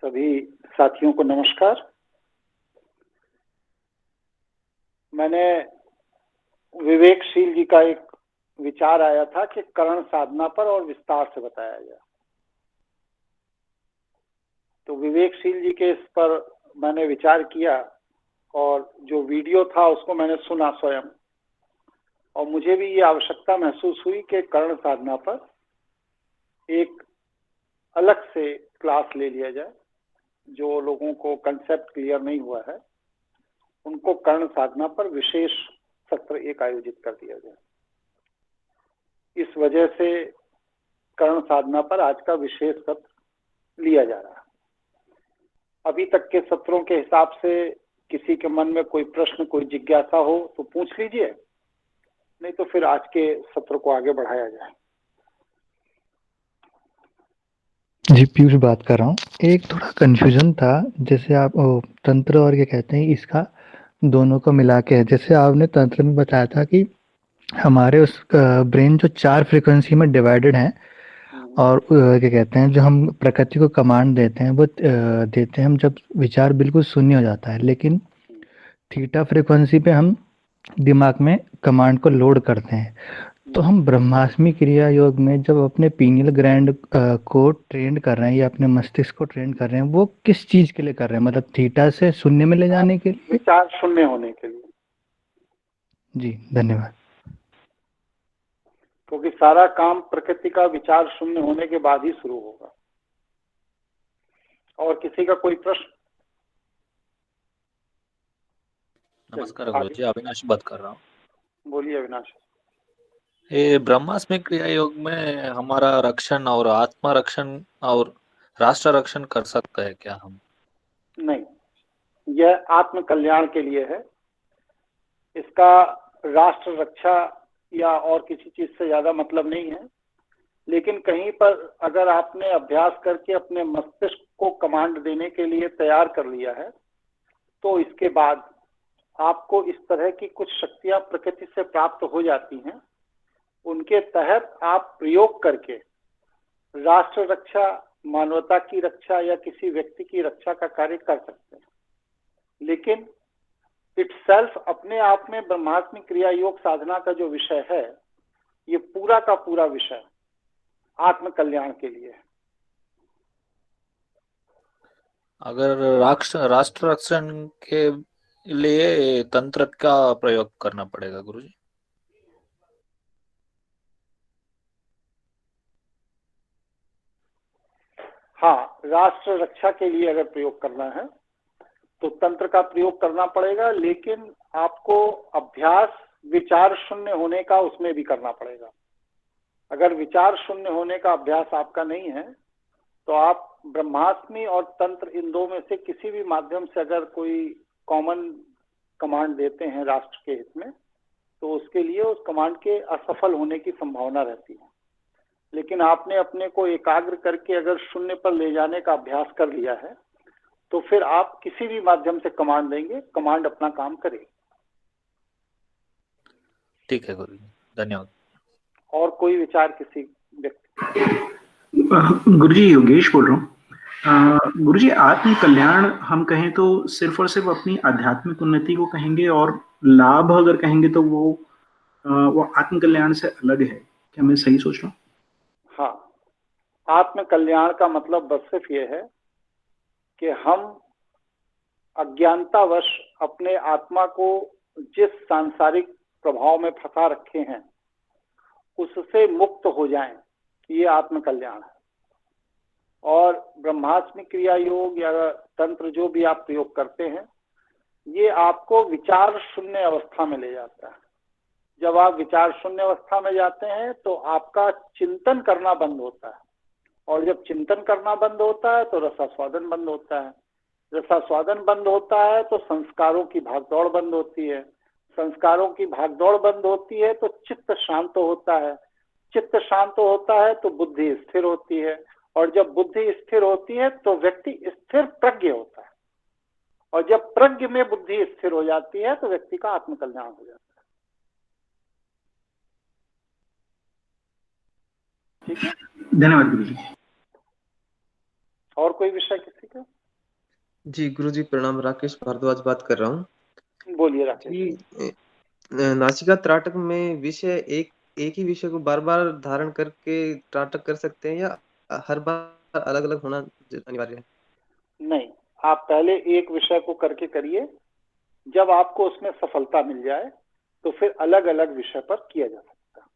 सभी साथियों को नमस्कार। मैंने विवेकशील जी का एक विचार आया था कि करण साधना पर और विस्तार से बताया जाए, तो विवेकशील जी के इस पर मैंने विचार किया और जो वीडियो था उसको मैंने सुना स्वयं, और मुझे भी ये आवश्यकता महसूस हुई कि करण साधना पर एक अलग से क्लास ले लिया जाए। जो लोगों को कंसेप्ट क्लियर नहीं हुआ है उनको कर्ण साधना पर विशेष सत्र एक आयोजित कर दिया जाए। इस वजह से कर्ण साधना पर आज का विशेष सत्र लिया जा रहा है। अभी तक के सत्रों के हिसाब से किसी के मन में कोई प्रश्न, कोई जिज्ञासा हो तो पूछ लीजिए, नहीं तो फिर आज के सत्र को आगे बढ़ाया जाए। जी, पीयूष बात कर रहा हूँ। एक थोड़ा कंफ्यूजन था, जैसे आप तंत्र और क्या कहते हैं इसका दोनों को मिला के है। जैसे आपने तंत्र में बताया था कि हमारे उस ब्रेन जो 4 फ्रीक्वेंसी में डिवाइडेड है, और क्या कहते हैं जो हम प्रकृति को कमांड देते हैं वो देते हैं हम जब विचार बिल्कुल शून्य हो जाता है, लेकिन थीटा फ्रीक्वेंसी पे हम दिमाग में कमांड को लोड करते हैं। तो हम ब्रह्मास्मि क्रिया योग में जब अपने पीनियल ग्लैंड को ट्रेन कर रहे हैं या अपने मस्तिष्क को ट्रेन कर रहे हैं, वो किस चीज के लिए कर रहे हैं? मतलब थीटा से शून्य में ले जाने के लिए? विचार शून्य होने के लिए। जी, धन्यवाद। क्योंकि सारा काम प्रकृति का विचार शून्य होने के बाद ही शुरू होगा। और किसी का कोई प्रश्न? नमस्कार गुरुजी, अविनाश बात कर रहा हूँ। बोलिए अविनाश। ये ब्रह्मास्मि क्रिया योग में हमारा रक्षण और आत्मा रक्षण और राष्ट्र रक्षण कर सकते हैं क्या हम? नहीं, यह आत्म कल्याण के लिए है। इसका राष्ट्र रक्षा या और किसी चीज से ज्यादा मतलब नहीं है। लेकिन कहीं पर अगर आपने अभ्यास करके अपने मस्तिष्क को कमांड देने के लिए तैयार कर लिया है, तो इसके बाद आपको इस तरह की कुछ शक्तियां प्रकृति से प्राप्त हो जाती हैं। उनके तहत आप प्रयोग करके राष्ट्र रक्षा, मानवता की रक्षा या किसी व्यक्ति की रक्षा का कार्य कर सकते हैं। लेकिन इटसेल्फ अपने आप में ब्रह्मास्मि क्रिया योग साधना का जो विषय है, ये पूरा का पूरा विषय आत्म कल्याण के लिए है। अगर राष्ट्र रक्षण के लिए तंत्र का प्रयोग करना पड़ेगा गुरुजी? हाँ, राष्ट्र रक्षा के लिए अगर प्रयोग करना है तो तंत्र का प्रयोग करना पड़ेगा, लेकिन आपको अभ्यास विचार शून्य होने का उसमें भी करना पड़ेगा। अगर विचार शून्य होने का अभ्यास आपका नहीं है तो आप ब्रह्मास्मि और तंत्र इन दो में से किसी भी माध्यम से अगर कोई कॉमन कमांड देते हैं राष्ट्र के हित में, तो उसके लिए उस कमांड के असफल होने की संभावना रहती है। लेकिन आपने अपने को एकाग्र करके अगर शून्य पर ले जाने का अभ्यास कर लिया है तो फिर आप किसी भी माध्यम से कमांड देंगे, कमांड अपना काम करेगी। ठीक है गुरुजी, धन्यवाद। और कोई विचार किसी व्यक्ति? गुरुजी, योगेश बोल रहा हूँ। गुरुजी, आत्म कल्याण हम कहें तो सिर्फ और सिर्फ अपनी आध्यात्मिक उन्नति को कहेंगे, और लाभ अगर कहेंगे तो वो आत्म कल्याण से अलग है। क्या मैं सही सोच रहा हूँ? हाँ, आत्म कल्याण का मतलब बस सिर्फ ये है कि हम अज्ञानतावश अपने आत्मा को जिस सांसारिक प्रभाव में फंसा रखे हैं उससे मुक्त हो जाएं, ये आत्म कल्याण है। और ब्रह्मास्मि क्रिया योग या तंत्र जो भी आप प्रयोग करते हैं, ये आपको विचार शून्य अवस्था में ले जाता है। जब आप विचार शून्य अवस्था में जाते हैं तो आपका चिंतन करना बंद होता है, और जब चिंतन करना बंद होता है तो रसास्वादन बंद होता है। रसास्वादन बंद होता है तो संस्कारों की भागदौड़ बंद होती है। संस्कारों की भागदौड़ बंद होती है तो चित्त शांत होता है। चित्त शांत होता है तो बुद्धि स्थिर होती है, और जब बुद्धि स्थिर होती है तो व्यक्ति स्थिर प्रज्ञ होता है, और जब प्रज्ञ में बुद्धि स्थिर हो जाती है तो व्यक्ति का आत्मकल्याण हो जाता है। ठीक है, धन्यवाद गुरुजी। और कोई विषय किसी का? जी गुरुजी प्रणाम, राकेश भारद्वाज बात कर रहा हूँ बोलिए राकेश। जी। नासिका त्राटक में विषय एक ही विषय को बार बार धारण करके त्राटक कर सकते हैं या हर बार अलग अलग होना अनिवार्य है? नहीं, आप पहले एक विषय को करके करिए, जब आपको उसमें सफलता मिल जाए तो फिर अलग अलग विषय पर किया जा सकता है,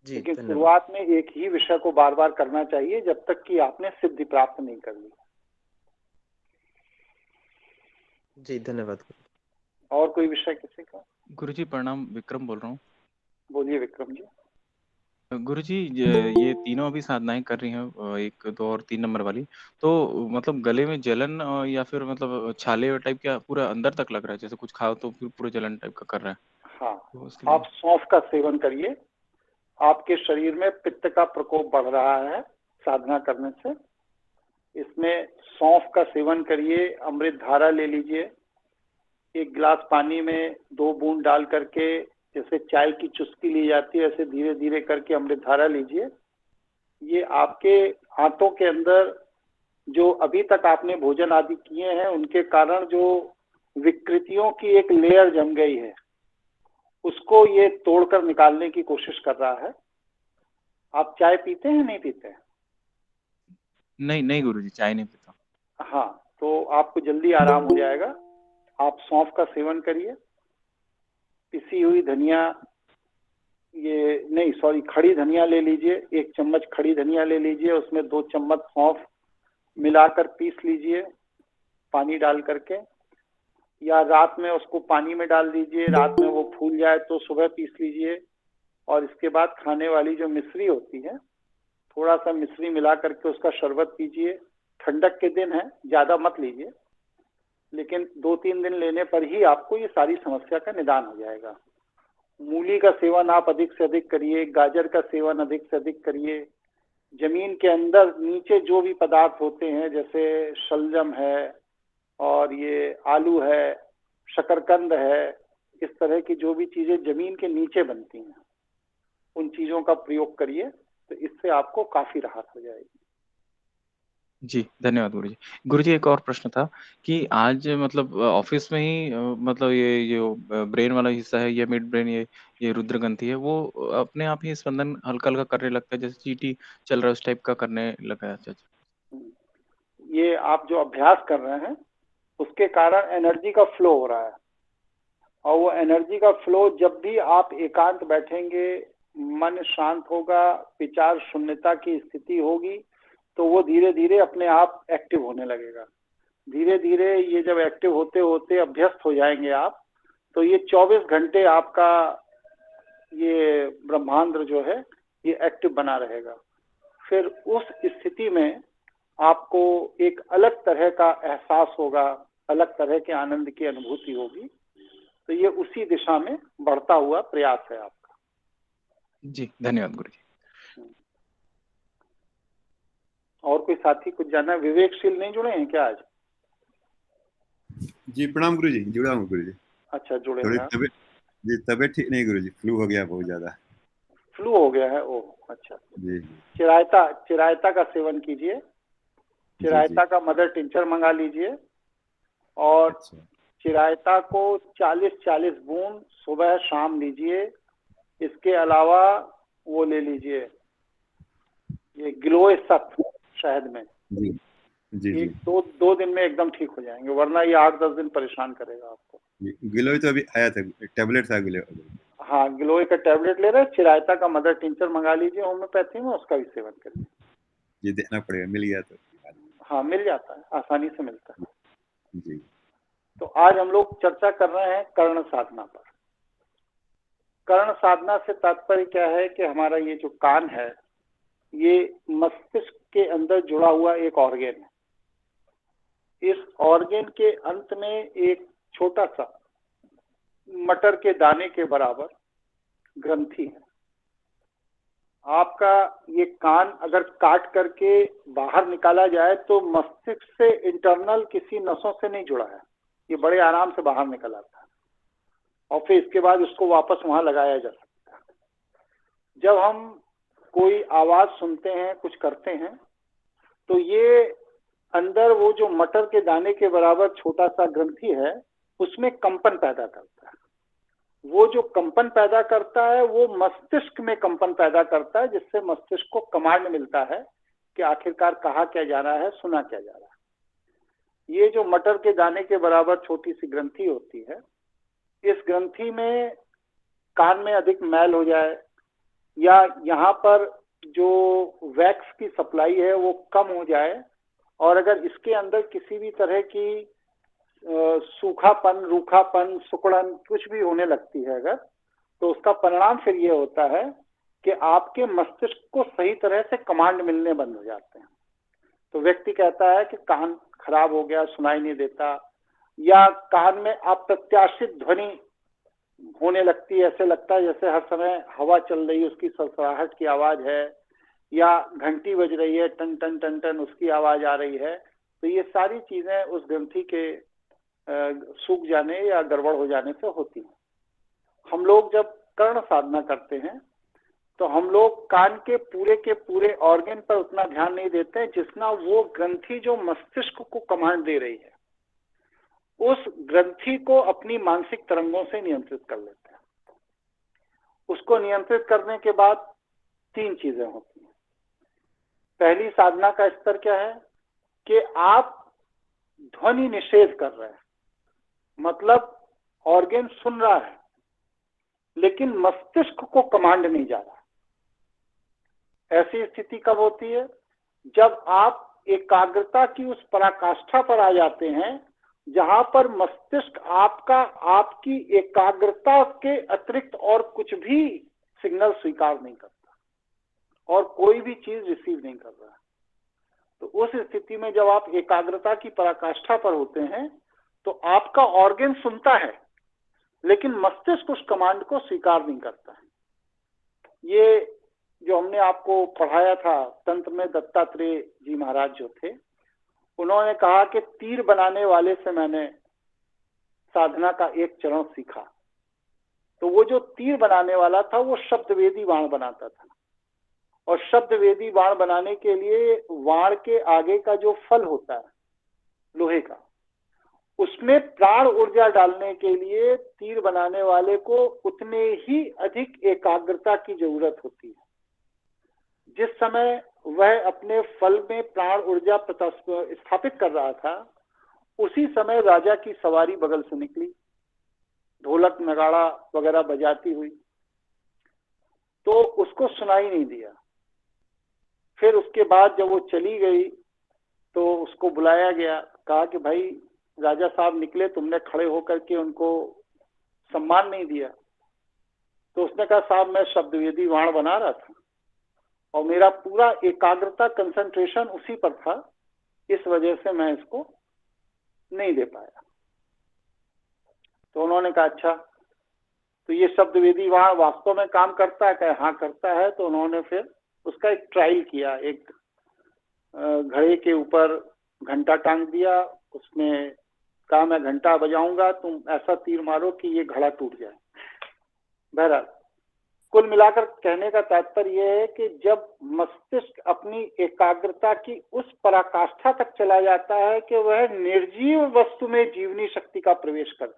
जी लेकिन धन्यवाद। शुरुआत में एक ही विषय को बार बार करना चाहिए जब तक कि आपने सिद्धि प्राप्त नहीं कर ली। जी धन्यवाद। और कोई विषय किसी का? गुरुजी प्रणाम, विक्रम बोल रहा हूँ। बोलिए विक्रम जी। गुरुजी ये तीनों अभी साधनाएं कर रही हैं, 1, 2 और 3 नंबर वाली, तो मतलब गले में जलन या फिर मतलब छाले टाइप का पूरा अंदर तक लग रहा है, जैसे कुछ खाओ तो फिर पूरे जलन टाइप का कर रहा है। हाँ, तो उसके लिए आप सौंफ का सेवन करिए, आपके शरीर में पित्त का प्रकोप बढ़ रहा है साधना करने से। इसमें सौंफ का सेवन करिए, अमृत धारा ले लीजिए, 1 गिलास पानी में 2 बूंद डाल करके, जैसे चाय की चुस्की ली जाती है ऐसे धीरे धीरे करके अमृत धारा लीजिए। ये आपके हाथों के अंदर जो अभी तक आपने भोजन आदि किए हैं उनके कारण जो विकृतियों की एक लेयर जम गई है उसको ये तोड़कर निकालने की कोशिश कर रहा है। आप चाय पीते हैं नहीं पीते हैं? नहीं गुरुजी, चाय नहीं पीता। हाँ, तो आपको जल्दी आराम हो जाएगा। आप सौंफ का सेवन करिए, पिसी हुई धनिया, खड़ी धनिया ले लीजिए, 1 चम्मच खड़ी धनिया ले लीजिए, उसमें 2 चम्मच सौंफ मिलाकर पीस लीजिए पानी डाल करके, या रात में उसको पानी में डाल दीजिए, रात में वो फूल जाए तो सुबह पीस लीजिए। और इसके बाद खाने वाली जो मिश्री होती है, थोड़ा सा मिश्री मिला करके उसका शरबत पीजिए। ठंडक के दिन है, ज़्यादा मत लीजिए, लेकिन 2-3 दिन लेने पर ही आपको ये सारी समस्या का निदान हो जाएगा। मूली का सेवन आप अधिक से अधिक करिए, गाजर का सेवन अधिक से अधिक करिए। जमीन के अंदर नीचे जो भी पदार्थ होते हैं जैसे शलजम है और ये आलू है, शकरकंद है, इस तरह की जो भी चीजें जमीन के नीचे बनती हैं उन चीजों का प्रयोग करिए, तो इससे आपको काफी राहत हो जाएगी। जी धन्यवाद गुरुजी। गुरुजी एक और प्रश्न था कि आज मतलब ऑफिस में ही मतलब ये जो ब्रेन वाला हिस्सा है, ये मिड ब्रेन, ये रुद्र ग्रंथि है, वो अपने आप ही स्पंदन हल्का हल्का करने लगता है, जैसे चीटी चल रहा है उस टाइप का करने लगा है। अच्छा। ये आप जो अभ्यास कर रहे हैं उसके कारण एनर्जी का फ्लो हो रहा है, और वो एनर्जी का फ्लो जब भी आप एकांत बैठेंगे, मन शांत होगा, विचार शून्यता की स्थिति होगी, तो वो धीरे धीरे अपने आप एक्टिव होने लगेगा। धीरे धीरे ये जब एक्टिव होते होते अभ्यस्त हो जाएंगे आप, तो ये 24 घंटे आपका ये ब्रह्मांड जो है ये एक्टिव बना रहेगा। फिर उस स्थिति में आपको एक अलग तरह का एहसास होगा, अलग तरह के आनंद की अनुभूति होगी। तो ये उसी दिशा में बढ़ता हुआ प्रयास है आपका। जी धन्यवाद गुरुजी। और कोई साथी कुछ जानना? विवेकशील नहीं जुड़े हैं क्या आज? जी प्रणाम गुरुजी, जुड़ा हूँ गुरुजी। अच्छा, जुड़े थोड़ी हैं। तबीयत ठीक नहीं गुरुजी, फ्लू हो गया बहुत ज्यादा। फ्लू हो गया है? ओह अच्छा। जी। चिरायता का सेवन कीजिए, चिरायता का मदर टिंचर मंगा लीजिए, और अच्छा। चिरायता को 40-40 बूंद सुबह शाम लीजिए। इसके अलावा वो ले लीजिए, ये गिलोय सत्व शहद में। जी जी जी। 2 दिन में एकदम ठीक हो जाएंगे, वरना ये 8-10 दिन परेशान करेगा आपको। गिलोय तो अभी आया था, टैबलेट था गिलोय। हाँ, गिलोय का टैबलेट ले रहे, चिरायता का मदर टिंचर मंगा लीजिए होम्योपैथी में, उसका भी सेवन करिए। ये देखना पड़ेगा, मिल गया तो। हाँ, मिल जाता है, आसानी से मिलता है जी। तो आज हम लोग चर्चा कर रहे हैं कर्ण साधना पर। कर्ण साधना से तात्पर्य क्या है कि हमारा ये जो कान है ये मस्तिष्क के अंदर जुड़ा हुआ एक ऑर्गेन है। इस ऑर्गेन के अंत में एक छोटा सा मटर के दाने के बराबर ग्रंथि है। आपका ये कान अगर काट करके बाहर निकाला जाए तो मस्तिष्क से इंटरनल किसी नसों से नहीं जुड़ा है, ये बड़े आराम से बाहर निकल आता है और फिर इसके बाद उसको वापस वहां लगाया जा सकता है। जब हम कोई आवाज सुनते हैं, कुछ करते हैं, तो ये अंदर वो जो मटर के दाने के बराबर छोटा सा ग्रंथि है उसमें कंपन पैदा करता है। वो जो कंपन पैदा करता है वो मस्तिष्क में कंपन पैदा करता है, जिससे मस्तिष्क को कमांड मिलता है कि आखिरकार कहा क्या जा रहा है, सुना क्या जा रहा है। ये जो मटर के दाने के बराबर छोटी सी ग्रंथि होती है, इस ग्रंथि में कान में अधिक मैल हो जाए या यहाँ पर जो वैक्स की सप्लाई है वो कम हो जाए, और अगर इसके अंदर किसी भी तरह की सूखापन, रूखापन, सुकड़न कुछ भी होने लगती है अगर, तो उसका परिणाम फिर ये होता है कि आपके मस्तिष्क को सही तरह से कमांड मिलने बंद हो जाते हैं। तो व्यक्ति कहता है कि कान खराब हो गया, सुनाई नहीं देता, या कान में अप्रत्याशित ध्वनि होने लगती है, ऐसे लगता है जैसे हर समय हवा चल रही है, उसकी सरसराहट की आवाज है, या घंटी बज रही है, टन टन टन टन उसकी आवाज आ रही है। तो ये सारी चीजें उस ग्रंथि के सूख जाने या गड़बड़ हो जाने से होती हैं। हम लोग जब कर्ण साधना करते हैं तो हम लोग कान के पूरे ऑर्गन पर उतना ध्यान नहीं देते हैं जितना वो ग्रंथि जो मस्तिष्क को कमांड दे रही है, उस ग्रंथि को अपनी मानसिक तरंगों से नियंत्रित कर लेते हैं। उसको नियंत्रित करने के बाद 3 चीजें होती हैं। पहली साधना का स्तर क्या है कि आप ध्वनि निषेध कर रहे हैं, मतलब ऑर्गन सुन रहा है लेकिन मस्तिष्क को कमांड नहीं जा रहा। ऐसी स्थिति कब होती है? जब आप एकाग्रता की उस पराकाष्ठा पर आ जाते हैं जहां पर मस्तिष्क आपकी एकाग्रता के अतिरिक्त और कुछ भी सिग्नल स्वीकार नहीं करता और कोई भी चीज रिसीव नहीं कर रहा। तो उस स्थिति में जब आप एकाग्रता की पराकाष्ठा पर होते हैं तो आपका ऑर्गन सुनता है लेकिन मस्तिष्क उस कमांड को स्वीकार नहीं करता है। ये जो हमने आपको पढ़ाया था तंत्र में, दत्तात्रेय जी महाराज जो थे, उन्होंने कहा कि तीर बनाने वाले से मैंने साधना का एक चरण सीखा। तो वो जो तीर बनाने वाला था वो शब्दवेदी बाण बनाता था, और शब्दवेदी बाण बनाने के लिए वाण के आगे का जो फल होता है लोहे का, उसमें प्राण ऊर्जा डालने के लिए तीर बनाने वाले को उतने ही अधिक एकाग्रता की जरूरत होती है। जिस समय वह अपने फल में प्राण ऊर्जा स्थापित कर रहा था, उसी समय राजा की सवारी बगल से निकली, ढोलक नगाड़ा वगैरह बजाती हुई, तो उसको सुनाई नहीं दिया। फिर उसके बाद जब वो चली गई तो उसको बुलाया गया, कहा कि भाई राजा साहब निकले, तुमने खड़े होकर के उनको सम्मान नहीं दिया। तो उसने कहा साहब मैं शब्दवेदी वाण बना रहा था और मेरा पूरा एकाग्रता कंसंट्रेशन उसी पर था, इस वजह से मैं इसको नहीं दे पाया। तो उन्होंने कहा अच्छा, तो ये शब्दवेदी वाण वास्तव में काम करता है? कहा हाँ करता है। तो उन्होंने फिर उसका एक ट्रायल किया, एक घड़े के ऊपर घंटा टांग दिया, उसमें कहा मैं घंटा बजाऊंगा, तुम ऐसा तीर मारो कि ये घड़ा टूट जाए। बहरहाल कुल मिलाकर कहने का तात्पर्य यह है कि जब मस्तिष्क अपनी एकाग्रता की उस पराकाष्ठा तक चला जाता है कि वह निर्जीव वस्तु में जीवनी शक्ति का प्रवेश करे,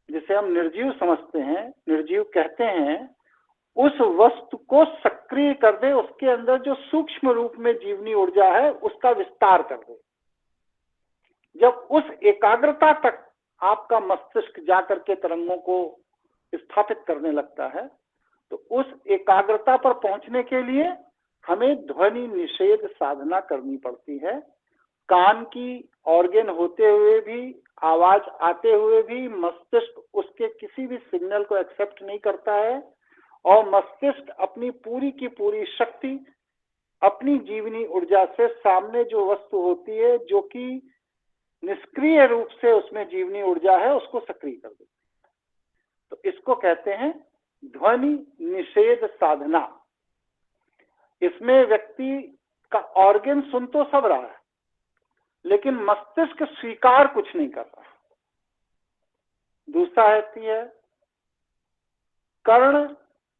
जिसे हम निर्जीव समझते हैं, निर्जीव कहते हैं, उस वस्तु को सक्रिय कर दे, उसके अंदर जो सूक्ष्म रूप में जीवनी ऊर्जा है उसका विस्तार कर दे। जब उस एकाग्रता तक आपका मस्तिष्क जाकर के तरंगों को स्थापित करने लगता है, तो उस एकाग्रता पर पहुंचने के लिए हमें ध्वनि निषेध साधना करनी पड़ती है। कान की ऑर्गन होते हुए भी, आवाज आते हुए भी मस्तिष्क उसके किसी भी सिग्नल को एक्सेप्ट नहीं करता है, और मस्तिष्क अपनी पूरी की पूरी शक्ति अपनी जीवनी ऊर्जा से सामने जो वस्तु होती है जो कि निष्क्रिय रूप से उसमें जीवनी ऊर्जा है उसको सक्रिय कर देती है। तो इसको कहते हैं ध्वनि निषेध साधना। इसमें व्यक्ति का ऑर्गन सुन तो सब रहा है लेकिन मस्तिष्क स्वीकार कुछ नहीं कर रहा। दूसरा है कर्ण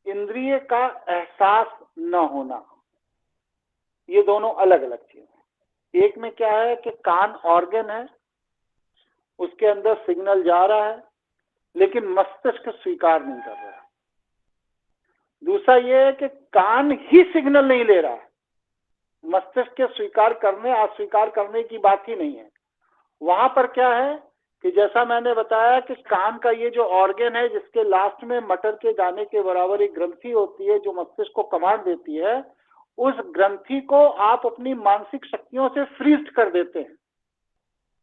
इंद्रिय का एहसास न होना। ये दोनों अलग अलग चीज है। एक में क्या है कि कान ऑर्गन है, उसके अंदर सिग्नल जा रहा है, लेकिन मस्तिष्क स्वीकार नहीं कर रहा है। दूसरा ये है कि कान ही सिग्नल नहीं ले रहा है, मस्तिष्क के स्वीकार करने अस्वीकार करने की बात ही नहीं है। वहां पर क्या है कि जैसा मैंने बताया कि कान का ये जो ऑर्गन है, जिसके लास्ट में मटर के दाने के बराबर एक ग्रंथि होती है जो मस्तिष्क को कमांड देती है, उस ग्रंथि को आप अपनी मानसिक शक्तियों से फ्रीज कर देते हैं,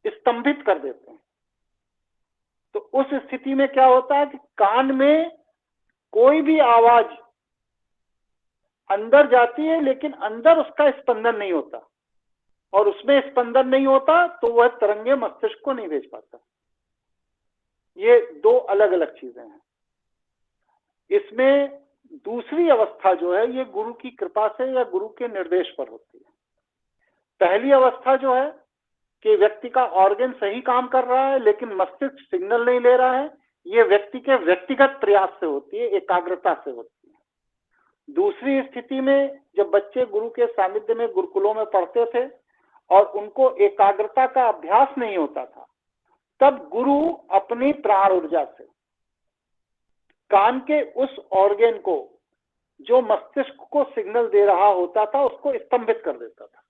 स्तंभित कर देते हैं। तो उस स्थिति में क्या होता है कि कान में कोई भी आवाज अंदर जाती है, लेकिन अंदर उसका स्पंदन नहीं होता, और उसमें स्पंदन नहीं होता तो वह तरंगे मस्तिष्क को नहीं भेज पाता। ये दो अलग अलग चीजें हैं। इसमें दूसरी अवस्था जो है ये गुरु की कृपा से या गुरु के निर्देश पर होती है। पहली अवस्था जो है कि व्यक्ति का ऑर्गन सही काम कर रहा है लेकिन मस्तिष्क सिग्नल नहीं ले रहा है, ये व्यक्ति के व्यक्तिगत प्रयास से होती है, एकाग्रता से होती है। दूसरी स्थिति में जब बच्चे गुरु के सानिध्य में गुरुकुलों में पढ़ते थे और उनको एकाग्रता का अभ्यास नहीं होता था, तब गुरु अपनी प्राण ऊर्जा से कान के उस ऑर्गन को जो मस्तिष्क को सिग्नल दे रहा होता था उसको स्तंभित कर देता था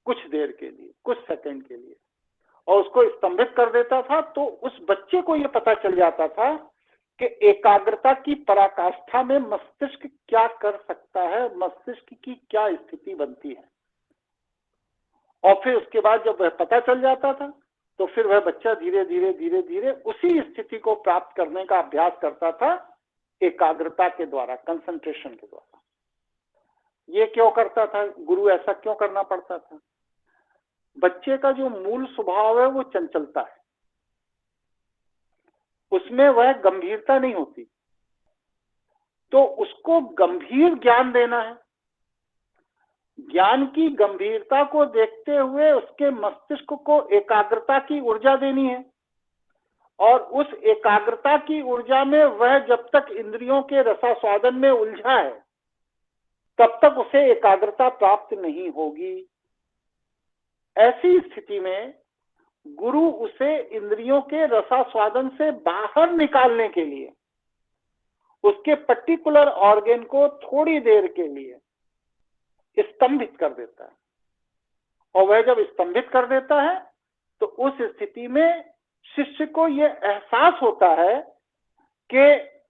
कुछ देर के लिए, कुछ सेकंड के लिए, और उसको स्तंभित कर देता था। तो उस बच्चे को यह पता चल जाता था कि एकाग्रता की पराकाष्ठा में मस्तिष्क क्या कर सकता है, मस्तिष्क की क्या स्थिति बनती है। और फिर उसके बाद जब वह पता चल जाता था तो फिर वह बच्चा धीरे धीरे धीरे धीरे उसी स्थिति को प्राप्त करने का अभ्यास करता था एकाग्रता के द्वारा, कंसंट्रेशन के द्वारा। ये क्यों करता था गुरु, ऐसा क्यों करना पड़ता था? बच्चे का जो मूल स्वभाव है वो चंचलता है, उसमें वह गंभीरता नहीं होती, तो उसको गंभीर ज्ञान देना है। ज्ञान की गंभीरता को देखते हुए उसके मस्तिष्क को एकाग्रता की ऊर्जा देनी है, और उस एकाग्रता की ऊर्जा में वह जब तक इंद्रियों के रसास्वादन में उलझा है तब तक उसे एकाग्रता प्राप्त नहीं होगी। ऐसी स्थिति में गुरु उसे इंद्रियों के रसास्वादन से बाहर निकालने के लिए उसके पर्टिकुलर ऑर्गन को थोड़ी देर के लिए स्तंभित कर देता है, और वह जब स्तंभित कर देता है तो उस स्थिति में शिष्य को यह एहसास होता है कि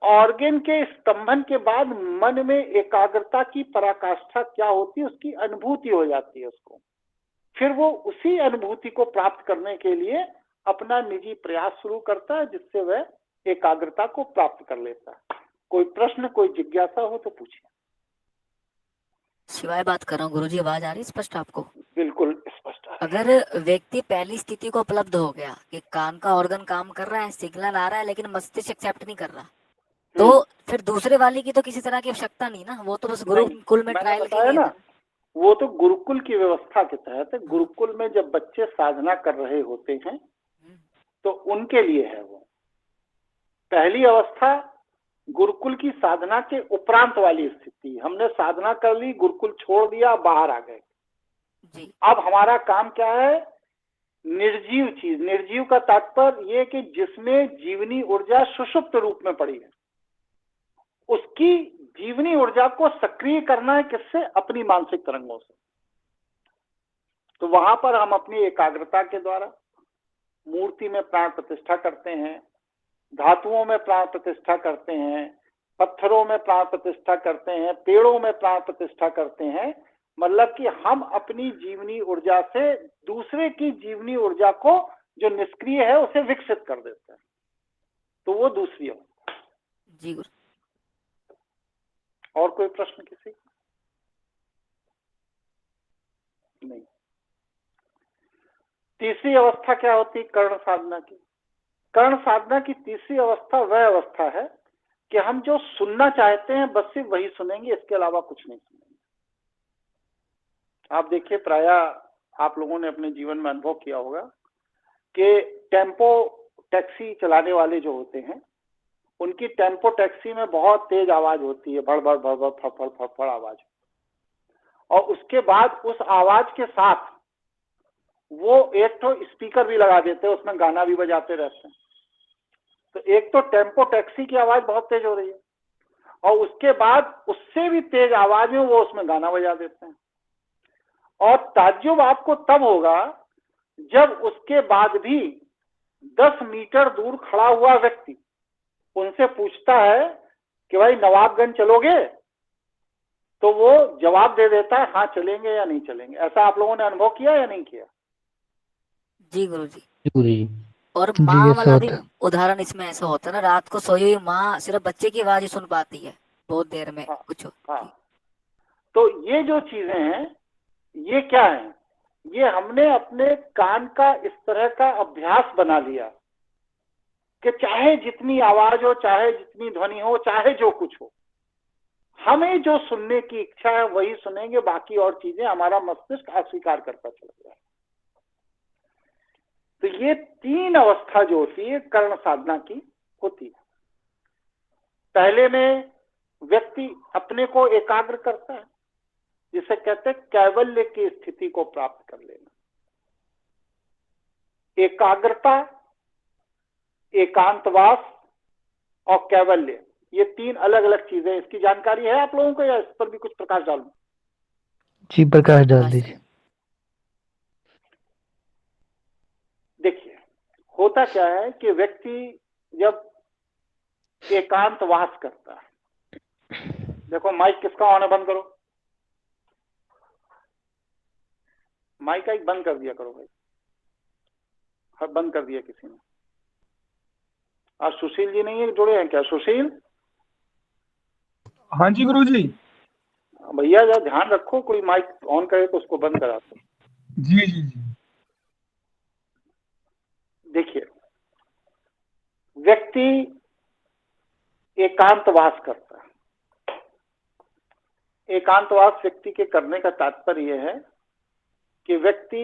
ऑर्गन के स्तंभन के बाद मन में एकाग्रता की पराकाष्ठा क्या होती है उसकी अनुभूति हो जाती है उसको। फिर वो उसी अनुभूति को प्राप्त करने के लिए अपना निजी प्रयास शुरू करता है, जिससे वह एकाग्रता को प्राप्त कर लेता है। कोई प्रश्न, कोई जिज्ञासा हो तो पूछिए। शिवाय बात कर रहा हूँ गुरुजी, आवाज आ रही है स्पष्ट आपको? बिल्कुल स्पष्ट है। अगर व्यक्ति पहली स्थिति को उपलब्ध हो गया कि कान का ऑर्गन काम कर रहा है, सिग्नल आ रहा है, लेकिन मस्तिष्क एक्सेप्ट नहीं कर रहा, तो फिर दूसरे वाले की तो किसी तरह की आवश्यकता नहीं ना, वो तो बस गुरुकुल में ट्रायल के लिए ना, वो तो गुरुकुल की व्यवस्था के तहत, गुरुकुल में जब बच्चे साधना कर रहे होते हैं तो उनके लिए है वो। पहली अवस्था गुरुकुल की साधना के उपरांत वाली स्थिति, हमने साधना कर ली, गुरुकुल छोड़ दिया, बाहर आ गए जी। अब हमारा काम क्या है? निर्जीव चीज। निर्जीव का तात्पर्य ये कि जिसमें जीवनी ऊर्जा सुषुप्त रूप में पड़ी है, उसकी जीवनी ऊर्जा को सक्रिय करना है। किससे? अपनी मानसिक तरंगों से। तो वहां पर हम अपनी एकाग्रता के द्वारा मूर्ति में प्राण प्रतिष्ठा करते हैं, धातुओं में प्राण प्रतिष्ठा करते हैं, पत्थरों में प्राण प्रतिष्ठा करते हैं, पेड़ों में प्राण प्रतिष्ठा करते हैं। मतलब कि हम अपनी जीवनी ऊर्जा से दूसरे की जीवनी ऊर्जा को जो निष्क्रिय है उसे विकसित कर देते हैं। तो वो दूसरी अवस्था जी। और कोई प्रश्न किसी? नहीं। तीसरी अवस्था क्या होती? कर्ण साधना की। कर्ण साधना की तीसरी अवस्था वह अवस्था है कि हम जो सुनना चाहते हैं बस सिर्फ वही सुनेंगे, इसके अलावा कुछ नहीं सुनेंगे। आप देखिए, प्राय आप लोगों ने अपने जीवन में अनुभव किया होगा कि टेम्पो टैक्सी चलाने वाले जो होते हैं उनकी टेम्पो टैक्सी में बहुत तेज आवाज होती है, भड़ भड़ भड़ भड़ फड़ फड़ फड़ फड़ आवाज। और उसके बाद उस आवाज के साथ वो एक तो स्पीकर भी लगा देते हैं, उसमें गाना भी बजाते रहते हैं। तो एक तो टेम्पो टैक्सी की आवाज बहुत तेज हो रही है और उसके बाद उससे भी तेज आवाज में वो उसमें गाना बजा देते हैं। और ताज्जुब आपको तब होगा जब उसके बाद भी 10 मीटर दूर खड़ा हुआ व्यक्ति उनसे पूछता है कि भाई नवाबगंज चलोगे, तो वो जवाब दे देता है हाँ चलेंगे या नहीं चलेंगे। ऐसा आप लोगों ने अनुभव किया या नहीं किया? जी गुरुजी। जी और जी माँ ऐसा वाला भी होता है। उदाहरण इसमें ऐसा होता है ना, रात को सोई हुई माँ सिर्फ बच्चे की आवाज ही सुन पाती है बहुत देर में हाँ, कुछ हाँ। तो ये जो चीजें हैं ये क्या है, ये हमने अपने कान का इस तरह का अभ्यास बना लिया कि चाहे जितनी आवाज हो, चाहे जितनी ध्वनि हो, चाहे जो कुछ हो, हमें जो सुनने की इच्छा है वही सुनेंगे, बाकी और चीजें हमारा मस्तिष्क अस्वीकार करता चला जाए। तो ये 3 अवस्था जो होती है कर्ण साधना की होती है। पहले में व्यक्ति अपने को एकाग्र करता है, जिसे कहते हैं कैवल्य की स्थिति को प्राप्त कर लेना। एकाग्रता, एकांतवास और कैवल्य, ये 3 अलग अलग चीजें। इसकी जानकारी है आप लोगों को या इस पर भी कुछ प्रकाश डालूं? जी प्रकाश डाल दीजिए। देखिए होता क्या है कि व्यक्ति जब एकांतवास करता है, देखो माइक किसका ऑन है, बंद करो, माइक एक बंद कर दिया करो भाई। हाँ बंद कर दिया किसी ने। आज सुशील जी नहीं है, जुड़े हैं क्या सुशील? हाँ जी गुरुजी। भैया जरा ध्यान रखो, कोई माइक ऑन करे तो उसको बंद करा दो। जी जी जी। देखिए व्यक्ति एकांतवास करता है। एकांतवास व्यक्ति के करने का तात्पर्य यह है कि व्यक्ति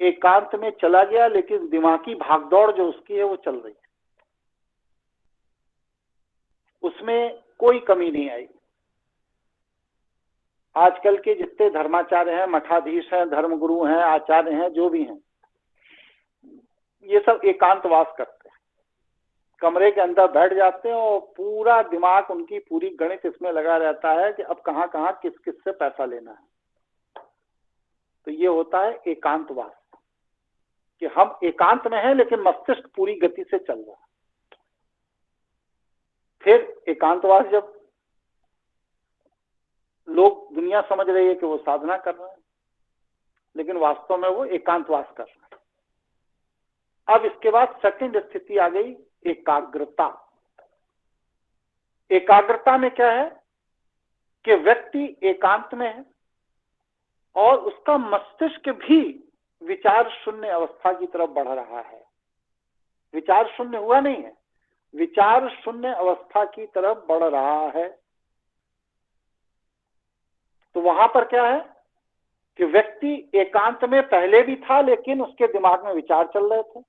एकांत में चला गया लेकिन दिमागी भागदौड़ जो उसकी है वो चल रही है, उसमें कोई कमी नहीं आई। आजकल के जितने धर्माचार्य हैं, मठाधीश हैं, धर्मगुरु हैं, आचार्य हैं, जो भी हैं, ये सब एकांतवास करते हैं। कमरे के अंदर बैठ जाते हैं और पूरा दिमाग उनकी पूरी गणित इसमें लगा रहता है कि अब कहाँ कहाँ किस किस से पैसा लेना है। तो ये होता है एकांतवास, कि हम एकांत में हैं लेकिन मस्तिष्क पूरी गति से चल रहा है। फिर एकांतवास जब लोग दुनिया समझ रही है कि वो साधना कर रहे हैं, लेकिन वास्तव में वो एकांतवास कर रहे हैं। अब इसके बाद सेकंड स्थिति आ गई एकाग्रता। एकाग्रता में क्या है कि व्यक्ति एकांत में है और उसका मस्तिष्क भी विचार शून्य अवस्था की तरफ बढ़ रहा है। विचार शून्य हुआ नहीं है, विचार शून्य अवस्था की तरफ बढ़ रहा है। तो वहां पर क्या है कि व्यक्ति एकांत में पहले भी था लेकिन उसके दिमाग में विचार चल रहे थे।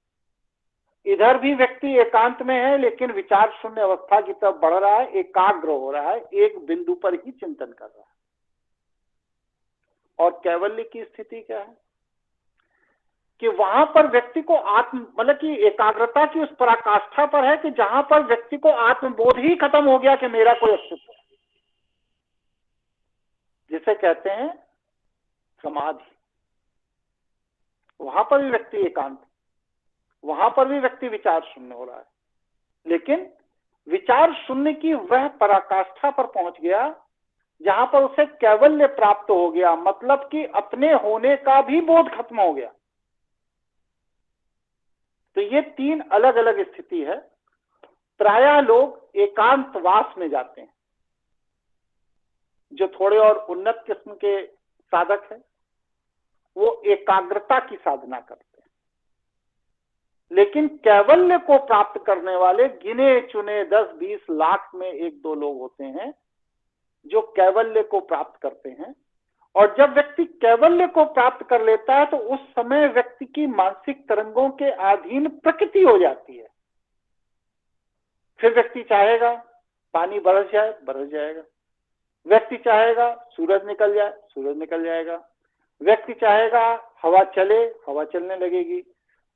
इधर भी व्यक्ति एकांत में है लेकिन विचार शून्य अवस्था की तरफ बढ़ रहा है, एकाग्र हो रहा है, एक बिंदु पर ही चिंतन कर रहा है। और कैवल्य की स्थिति क्या है कि वहां पर व्यक्ति को आत्म मतलब कि एकाग्रता की उस पराकाष्ठा पर है कि जहां पर व्यक्ति को आत्मबोध ही खत्म हो गया कि मेरा कोई अस्तित्व है, जिसे कहते हैं समाधि। वहां पर भी व्यक्ति एकांत, वहां पर भी व्यक्ति विचार शून्य हो रहा है, लेकिन विचार शून्य की वह पराकाष्ठा पर पहुंच गया जहां पर उसे कैवल्य प्राप्त हो गया, मतलब कि अपने होने का भी बोध खत्म हो गया। तो ये 3 अलग अलग स्थिति है। प्रायः लोग एकांतवास में जाते हैं, जो थोड़े और उन्नत किस्म के साधक हैं वो एकाग्रता की साधना करते हैं। लेकिन कैवल्य को प्राप्त करने वाले गिने चुने 10-20 लाख में 1-2 लोग होते हैं जो कैवल्य को प्राप्त करते हैं। और जब व्यक्ति कैवल्य को प्राप्त कर लेता है तो उस समय व्यक्ति की मानसिक तरंगों के अधीन प्रकृति हो जाती है। फिर व्यक्ति चाहेगा पानी बरस जाए, बरस जाएगा। व्यक्ति चाहेगा सूरज निकल जाए, सूरज निकल जाएगा। व्यक्ति चाहेगा हवा चले, हवा चलने लगेगी।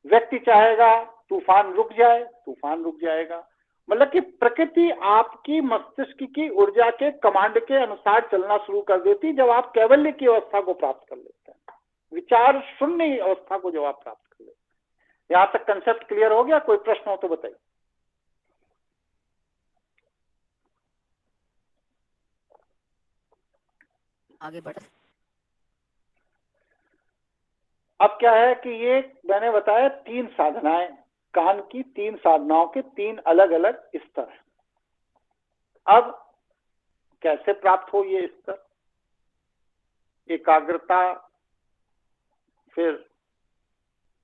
व्यक्ति चाहेगा तूफान रुक जाए, तूफान रुक जाएगा। मतलब कि प्रकृति आपकी मस्तिष्क की ऊर्जा के कमांड के अनुसार चलना शुरू कर देती जब आप कैवल्य की अवस्था को प्राप्त कर लेते हैं, विचार शून्य अवस्था को जब आप प्राप्त कर लेते हैं। यहां तक कंसेप्ट क्लियर हो गया? कोई प्रश्न हो तो बताइए। आगे बढ़े। अब क्या है कि ये मैंने बताया 3 साधनाएं, कान की 3 साधनाओं के 3 अलग अलग स्तर हैं। अब कैसे प्राप्त हो ये स्तर? एकाग्रता, फिर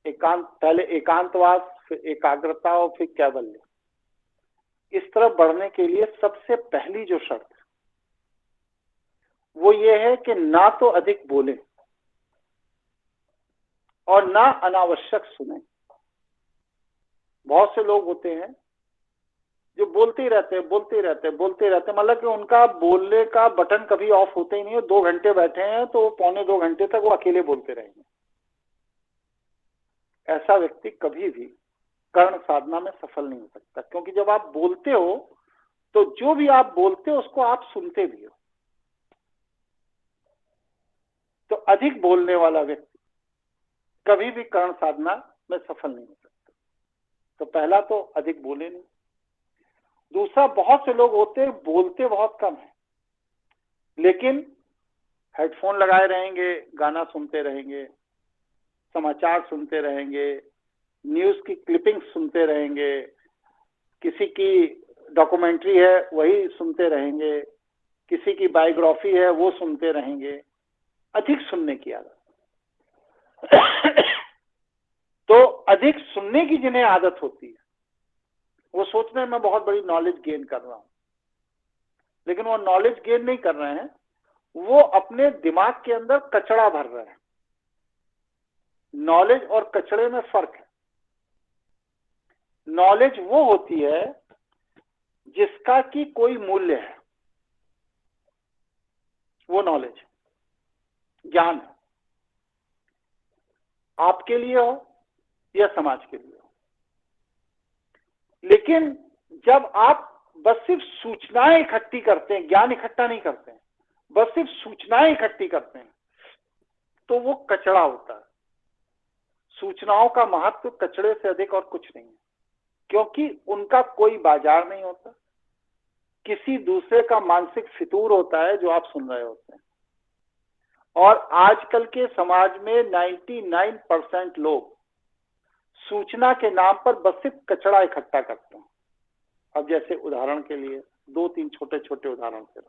एकांत, पहले एकांतवास, फिर एकाग्रता और फिर कैवल्य। इस तरफ बढ़ने के लिए सबसे पहली जो शर्त है वो ये है कि ना तो अधिक बोले और ना अनावश्यक सुने। बहुत से लोग होते हैं जो बोलते ही रहते हैं, बोलते ही रहते हैं, बोलते ही रहते हैं, मतलब कि उनका बोलने का बटन कभी ऑफ होता ही नहीं है। 2 घंटे बैठे हैं तो वो पौने 2 घंटे तक वो अकेले बोलते रहेंगे। ऐसा व्यक्ति कभी भी कर्ण साधना में सफल नहीं हो सकता, क्योंकि जब आप बोलते हो तो जो भी आप बोलते हो उसको आप सुनते भी हो। तो अधिक बोलने वाला व्यक्ति कभी भी कर्ण साधना में सफल नहीं हो सकता। तो पहला तो अधिक बोले नहीं। दूसरा, बहुत से लोग होते हैं बोलते बहुत कम है, लेकिन हेडफोन लगाए रहेंगे, गाना सुनते रहेंगे, समाचार सुनते रहेंगे, न्यूज की क्लिपिंग सुनते रहेंगे, किसी की डॉक्यूमेंट्री है वही सुनते रहेंगे, किसी की बायोग्राफी है वो सुनते रहेंगे। अधिक सुनने की आदत। तो अधिक सुनने की जिन्हें आदत होती है वो सोचते हैं मैं बहुत बड़ी नॉलेज गेन कर रहा हूं, लेकिन वो नॉलेज गेन नहीं कर रहे हैं, वो अपने दिमाग के अंदर कचड़ा भर रहे हैं। नॉलेज और कचड़े में फर्क है। नॉलेज वो होती है जिसका कि कोई मूल्य है, वो नॉलेज ज्ञान है, आपके लिए हो या समाज के लिए हो। लेकिन जब आप बस सिर्फ सूचनाएं इकट्ठी करते हैं, ज्ञान इकट्ठा नहीं करते हैं, बस सिर्फ सूचनाएं इकट्ठी करते हैं, तो वो कचड़ा होता है। सूचनाओं का महत्व कचड़े से अधिक और कुछ नहीं है, क्योंकि उनका कोई बाजार नहीं होता, किसी दूसरे का मानसिक फितूर होता है जो आप सुन रहे होते हैं। और आजकल के समाज में 99% लोग सूचना के नाम पर बस सिर्फ कचड़ा इकट्ठा करते हैं। अब जैसे उदाहरण के लिए 2-3 छोटे छोटे उदाहरण से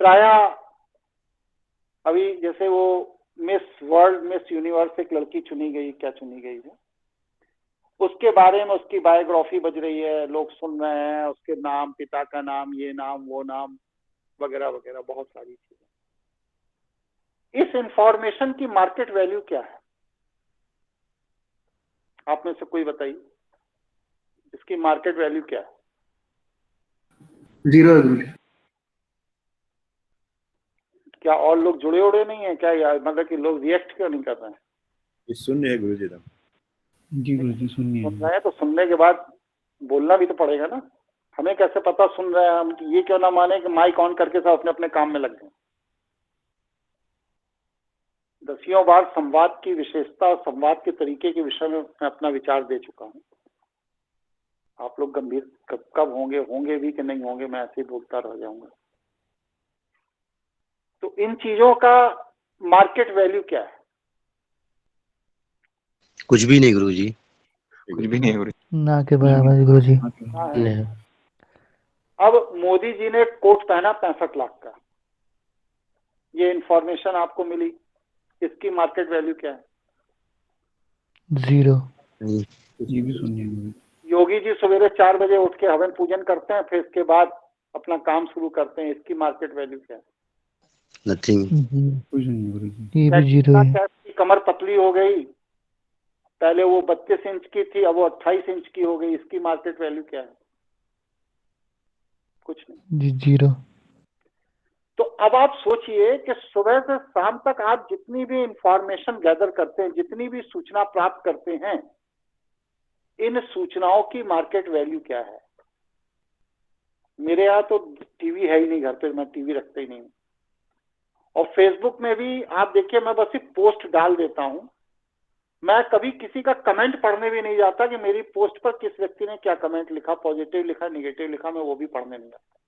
प्रायः अभी जैसे वो मिस वर्ल्ड, मिस यूनिवर्स एक लड़की चुनी गई, क्या चुनी गई है, उसके बारे में उसकी बायोग्राफी बज रही है, लोग सुन रहे हैं, उसके नाम, पिता का नाम, ये नाम, वो नाम, वगैरह वगैरह, बहुत सारी चीजें। इस इंफॉर्मेशन की मार्केट वैल्यू क्या है? आप में से कोई बताइए, इसकी मार्केट वैल्यू क्या है? 0। क्या और लोग जुड़े उड़े नहीं है क्या यार? मतलब कि लोग रिएक्ट क्यों नहीं कर रहे हैं? ये शून्य है गुरुजी। जी गुरुजी सुनिए। सुन रहे हैं तो सुनने के बाद बोलना भी तो पड़ेगा ना। हमें कैसे पता सुन रहे हैं हम? ये क्यों ना माने कि माइक ऑन करके सब अपने अपने काम में लग गए। 10 बार संवाद की विशेषता और संवाद के तरीके के विषय में मैं अपना विचार दे चुका हूँ। आप लोग गंभीर कब होंगे भी कि नहीं होंगे, मैं ऐसे ही बोलता रह जाऊंगा। तो इन चीजों का मार्केट वैल्यू क्या है? कुछ भी नहीं गुरुजी, कुछ भी नहीं गुरुजी, ना के बराबर गुरुजी। नहीं। अब मोदी जी ने कोट पहना 65 लाख का, ये इंफॉर्मेशन आपको मिली, इसकी मार्केट वैल्यू क्या है? 0। ये भी सुनिए। योगी जी सवेरे 4 बजे उठ के हवन पूजन करते हैं, फिर इसके बाद अपना काम शुरू करते हैं, इसकी मार्केट वैल्यू क्या है? नथिंग। कुछ नहीं गुरुजी। ये भी 0 है। की कमर पतली हो गई, पहले वो 32 इंच की थी, अब वो 28 इंच की हो गई, इसकी मार्केट वैल्यू क्या है? कुछ नहीं। जी 0। अब आप सोचिए कि सुबह से शाम तक आप जितनी भी इंफॉर्मेशन गैदर करते हैं, जितनी भी सूचना प्राप्त करते हैं, इन सूचनाओं की मार्केट वैल्यू क्या है? मेरे यहाँ तो टीवी है ही नहीं घर पे, मैं टीवी रखता ही नहीं हूँ। और फेसबुक में भी आप देखिए, मैं बस एक पोस्ट डाल देता हूं, मैं कभी किसी का कमेंट पढ़ने भी नहीं जाता कि मेरी पोस्ट पर किस व्यक्ति ने क्या कमेंट लिखा, पॉजिटिव लिखा, नेगेटिव लिखा, मैं वो भी पढ़ने नहीं जाता।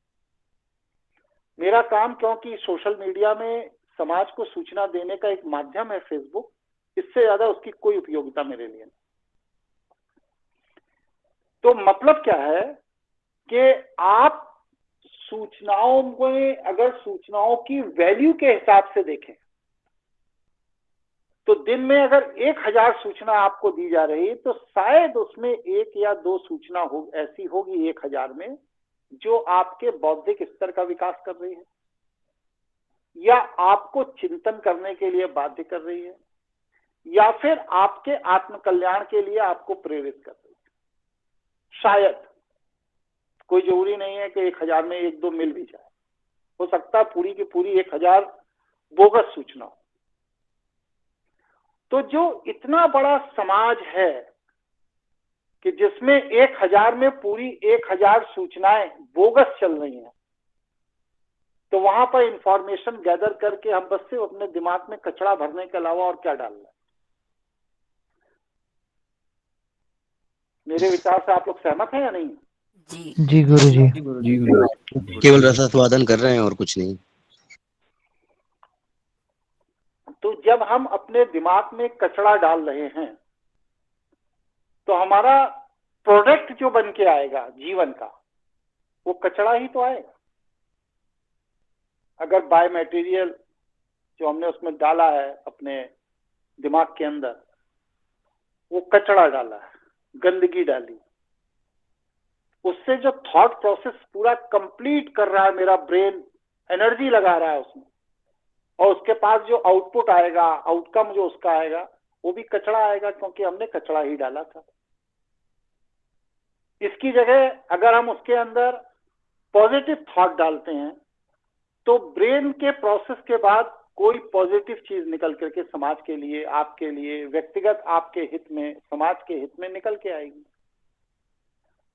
मेरा काम, क्योंकि सोशल मीडिया में समाज को सूचना देने का एक माध्यम है फेसबुक, इससे ज्यादा उसकी कोई उपयोगिता मेरे लिए नहीं। तो मतलब क्या है कि आप सूचनाओं में अगर सूचनाओं की वैल्यू के हिसाब से देखें तो दिन में अगर 1000 सूचना आपको दी जा रही तो शायद उसमें 1 या 2 सूचना ऐसी होगी 1000 में जो आपके बौद्धिक स्तर का विकास कर रही है या आपको चिंतन करने के लिए बाध्य कर रही है या फिर आपके आत्मकल्याण के लिए आपको प्रेरित कर रही है। शायद, कोई जरूरी नहीं है कि 1000 में 1-2 मिल भी जाए, हो सकता है पूरी की पूरी 1000 बोगस सूचना हो। तो जो इतना बड़ा समाज है कि जिसमें 1000 में पूरी 1000 सूचनाएं बोगस चल रही हैं, तो वहां पर इंफॉर्मेशन गैदर करके हम बस सिर्फ अपने दिमाग में कचरा भरने के अलावा और क्या डालना है? मेरे विचार से आप लोग सहमत हैं या नहीं? जी गुरुजी। जी गुरुजी। केवल रसास्वादन कर रहे हैं और कुछ नहीं। तो जब हम अपने दिमाग में कचरा डाल रहे हैं तो हमारा प्रोडक्ट जो बन के आएगा जीवन का, वो कचरा ही तो आएगा। अगर बायो मटेरियल जो हमने उसमें डाला है अपने दिमाग के अंदर, वो कचरा डाला है, गंदगी डाली, उससे जो थॉट प्रोसेस पूरा कंप्लीट कर रहा है मेरा ब्रेन, एनर्जी लगा रहा है उसमें, और उसके पास जो आउटपुट आएगा, आउटकम जो उसका आएगा, वो भी कचरा आएगा, क्योंकि हमने कचरा ही डाला था। इसकी जगह अगर हम उसके अंदर पॉजिटिव थॉट डालते हैं तो ब्रेन के प्रोसेस के बाद कोई पॉजिटिव चीज निकल करके समाज के लिए, आपके लिए, व्यक्तिगत आपके हित में, समाज के हित में निकल के आएगी।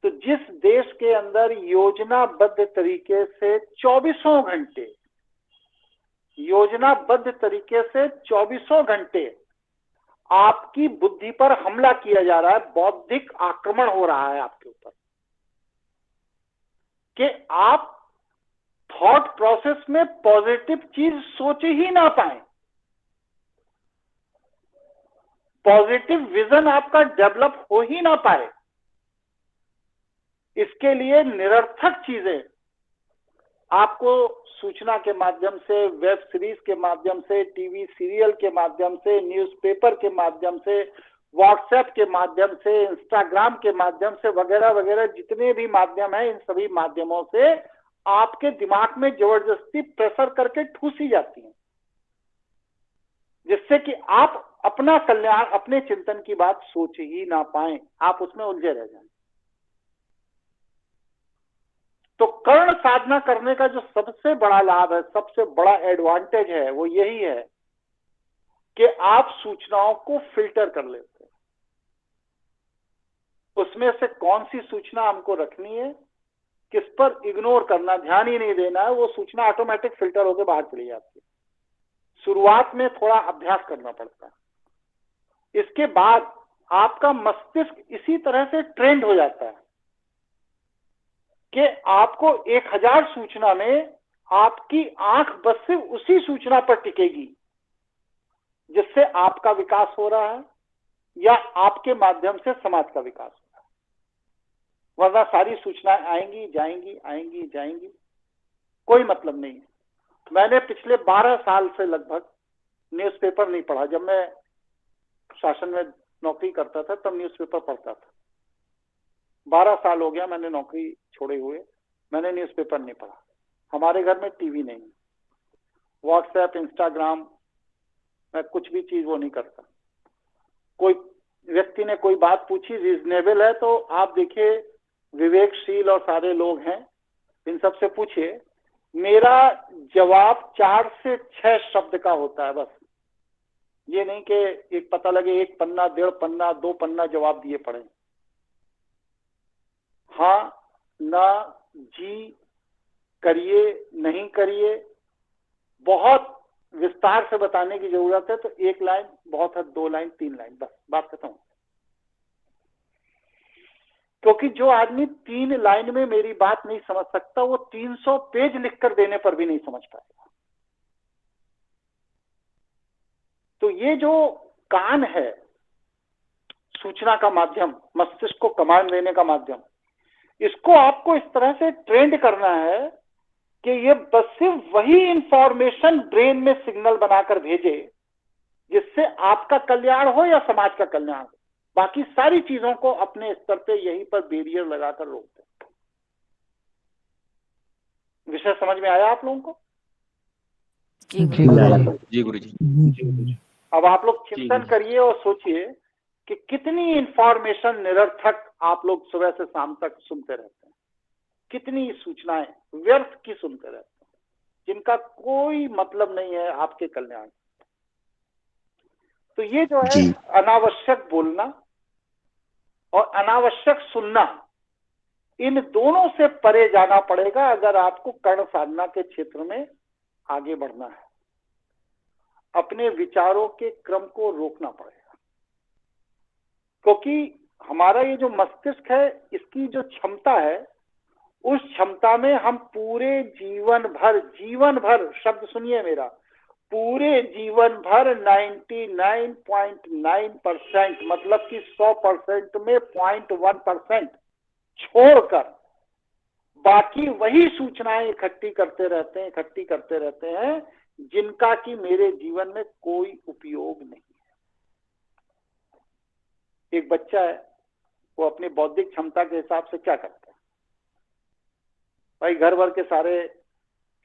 तो जिस देश के अंदर योजनाबद्ध तरीके से 24 घंटे, योजनाबद्ध तरीके से 24 घंटे आपकी बुद्धि पर हमला किया जा रहा है, बौद्धिक आक्रमण हो रहा है आपके ऊपर, कि आप थॉट प्रोसेस में पॉजिटिव चीज सोच ही ना पाए, पॉजिटिव विजन आपका डेवलप हो ही ना पाए। इसके लिए निरर्थक चीजें आपको सूचना के माध्यम से, वेब सीरीज के माध्यम से, टीवी सीरियल के माध्यम से, न्यूज़पेपर के माध्यम से, व्हाट्सएप के माध्यम से, इंस्टाग्राम के माध्यम से, वगैरह वगैरह जितने भी माध्यम हैं, इन सभी माध्यमों से आपके दिमाग में जबरदस्ती प्रेशर करके ठूसी जाती हैं, जिससे कि आप अपना कल्याण, अपने चिंतन की बात सोच ही ना पाए, आप उसमें उलझे रह जाएं। तो कर्ण साधना करने का जो सबसे बड़ा लाभ है, सबसे बड़ा एडवांटेज है, वो यही है कि आप सूचनाओं को फिल्टर कर लेते हैं। उसमें से कौन सी सूचना हमको रखनी है, किस पर इग्नोर करना, ध्यान ही नहीं देना है, वो सूचना ऑटोमेटिक फिल्टर होकर बाहर चली जाती है। शुरुआत में थोड़ा अभ्यास करना पड़ता है, इसके बाद आपका मस्तिष्क इसी तरह से ट्रेंड हो जाता है कि आपको 1000 सूचना में आपकी आंख बस सिर्फ उसी सूचना पर टिकेगी जिससे आपका विकास हो रहा है या आपके माध्यम से समाज का विकास हो रहा है। वरना सारी सूचनाएं आएंगी जाएंगी, आएंगी जाएंगी, कोई मतलब नहीं है। मैंने पिछले 12 साल से लगभग न्यूज़पेपर नहीं पढ़ा। जब मैं शासन में नौकरी करता था तब न्यूज़पेपर पढ़ता था। 12 साल हो गया मैंने नौकरी छोड़े हुए, मैंने न्यूज़पेपर नहीं पढ़ा। हमारे घर में टीवी नहीं, व्हाट्सएप, इंस्टाग्राम, मैं कुछ भी चीज वो नहीं करता। कोई व्यक्ति ने कोई बात पूछी, रीजनेबल है, तो आप देखिए विवेकशील और सारे लोग हैं, इन सब से पूछिए मेरा जवाब 4 से 6 शब्द का होता है बस। ये नहीं कि एक पता लगे 1 पन्ना, 1.5 पन्ना, 2 पन्ना जवाब दिए पड़े। हाँ, ना, जी, करिए, नहीं करिए, बहुत विस्तार से बताने की जरूरत है तो 1 लाइन बहुत है, 2 लाइन, 3 लाइन, बस बात खत्म। क्योंकि जो आदमी 3 लाइन में मेरी बात नहीं समझ सकता वो 300 पेज लिखकर देने पर भी नहीं समझ पाएगा। तो ये जो कान है, सूचना का माध्यम, मस्तिष्क को कमांड देने का माध्यम, इसको आपको इस तरह से ट्रेंड करना है कि ये बस सिर्फ वही इंफॉर्मेशन ब्रेन में सिग्नल बनाकर भेजे जिससे आपका कल्याण हो या समाज का कल्याण हो। बाकी सारी चीजों को अपने स्तर पे यहीं पर बैरियर लगाकर रोक दें। विषय समझ में आया आप लोगों को? जी गुरुजी। अब आप लोग चिंतन करिए और सोचिए कि कितनी इंफॉर्मेशन निरर्थक आप लोग सुबह से शाम तक सुनते रहते हैं, कितनी सूचनाएं व्यर्थ की सुनते रहते हैं जिनका कोई मतलब नहीं है आपके कल्याण। तो ये जो है अनावश्यक बोलना और अनावश्यक सुनना, इन दोनों से परे जाना पड़ेगा अगर आपको कर्ण साधना के क्षेत्र में आगे बढ़ना है। अपने विचारों के क्रम को रोकना पड़ेगा, क्योंकि हमारा ये जो मस्तिष्क है इसकी जो क्षमता है उस क्षमता में हम पूरे जीवन भर शब्द सुनिए मेरा, पूरे जीवन भर 99.9% मतलब कि 100% में 0.1% छोड़कर बाकी वही सूचनाएं इकट्ठी करते रहते हैं जिनका कि मेरे जीवन में कोई उपयोग नहीं है। एक बच्चा है, वो अपनी बौद्धिक क्षमता के हिसाब से क्या करता है भाई, घर भर के सारे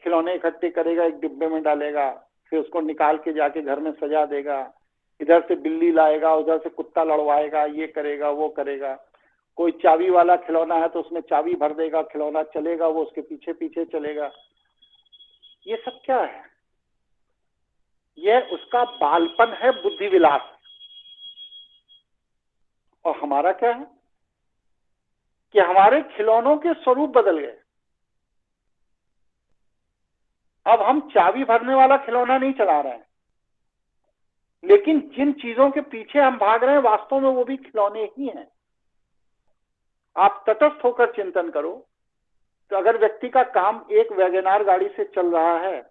खिलौने इकट्ठे करेगा, एक डिब्बे में डालेगा, फिर उसको निकाल के जाके घर में सजा देगा, इधर से बिल्ली लाएगा, उधर से कुत्ता लड़वाएगा, ये करेगा वो करेगा। कोई चाबी वाला खिलौना है तो उसमें चाबी भर देगा, खिलौना चलेगा, वो उसके पीछे पीछे चलेगा। ये सब क्या है? यह उसका बालपन है, बुद्धि विलास। और हमारा क्या है कि हमारे खिलौनों के स्वरूप बदल गए। अब हम चाबी भरने वाला खिलौना नहीं चला रहे हैं, लेकिन जिन चीजों के पीछे हम भाग रहे हैं वास्तव में वो भी खिलौने ही हैं। आप तटस्थ होकर चिंतन करो तो अगर व्यक्ति का काम एक वैगनार गाड़ी से चल रहा है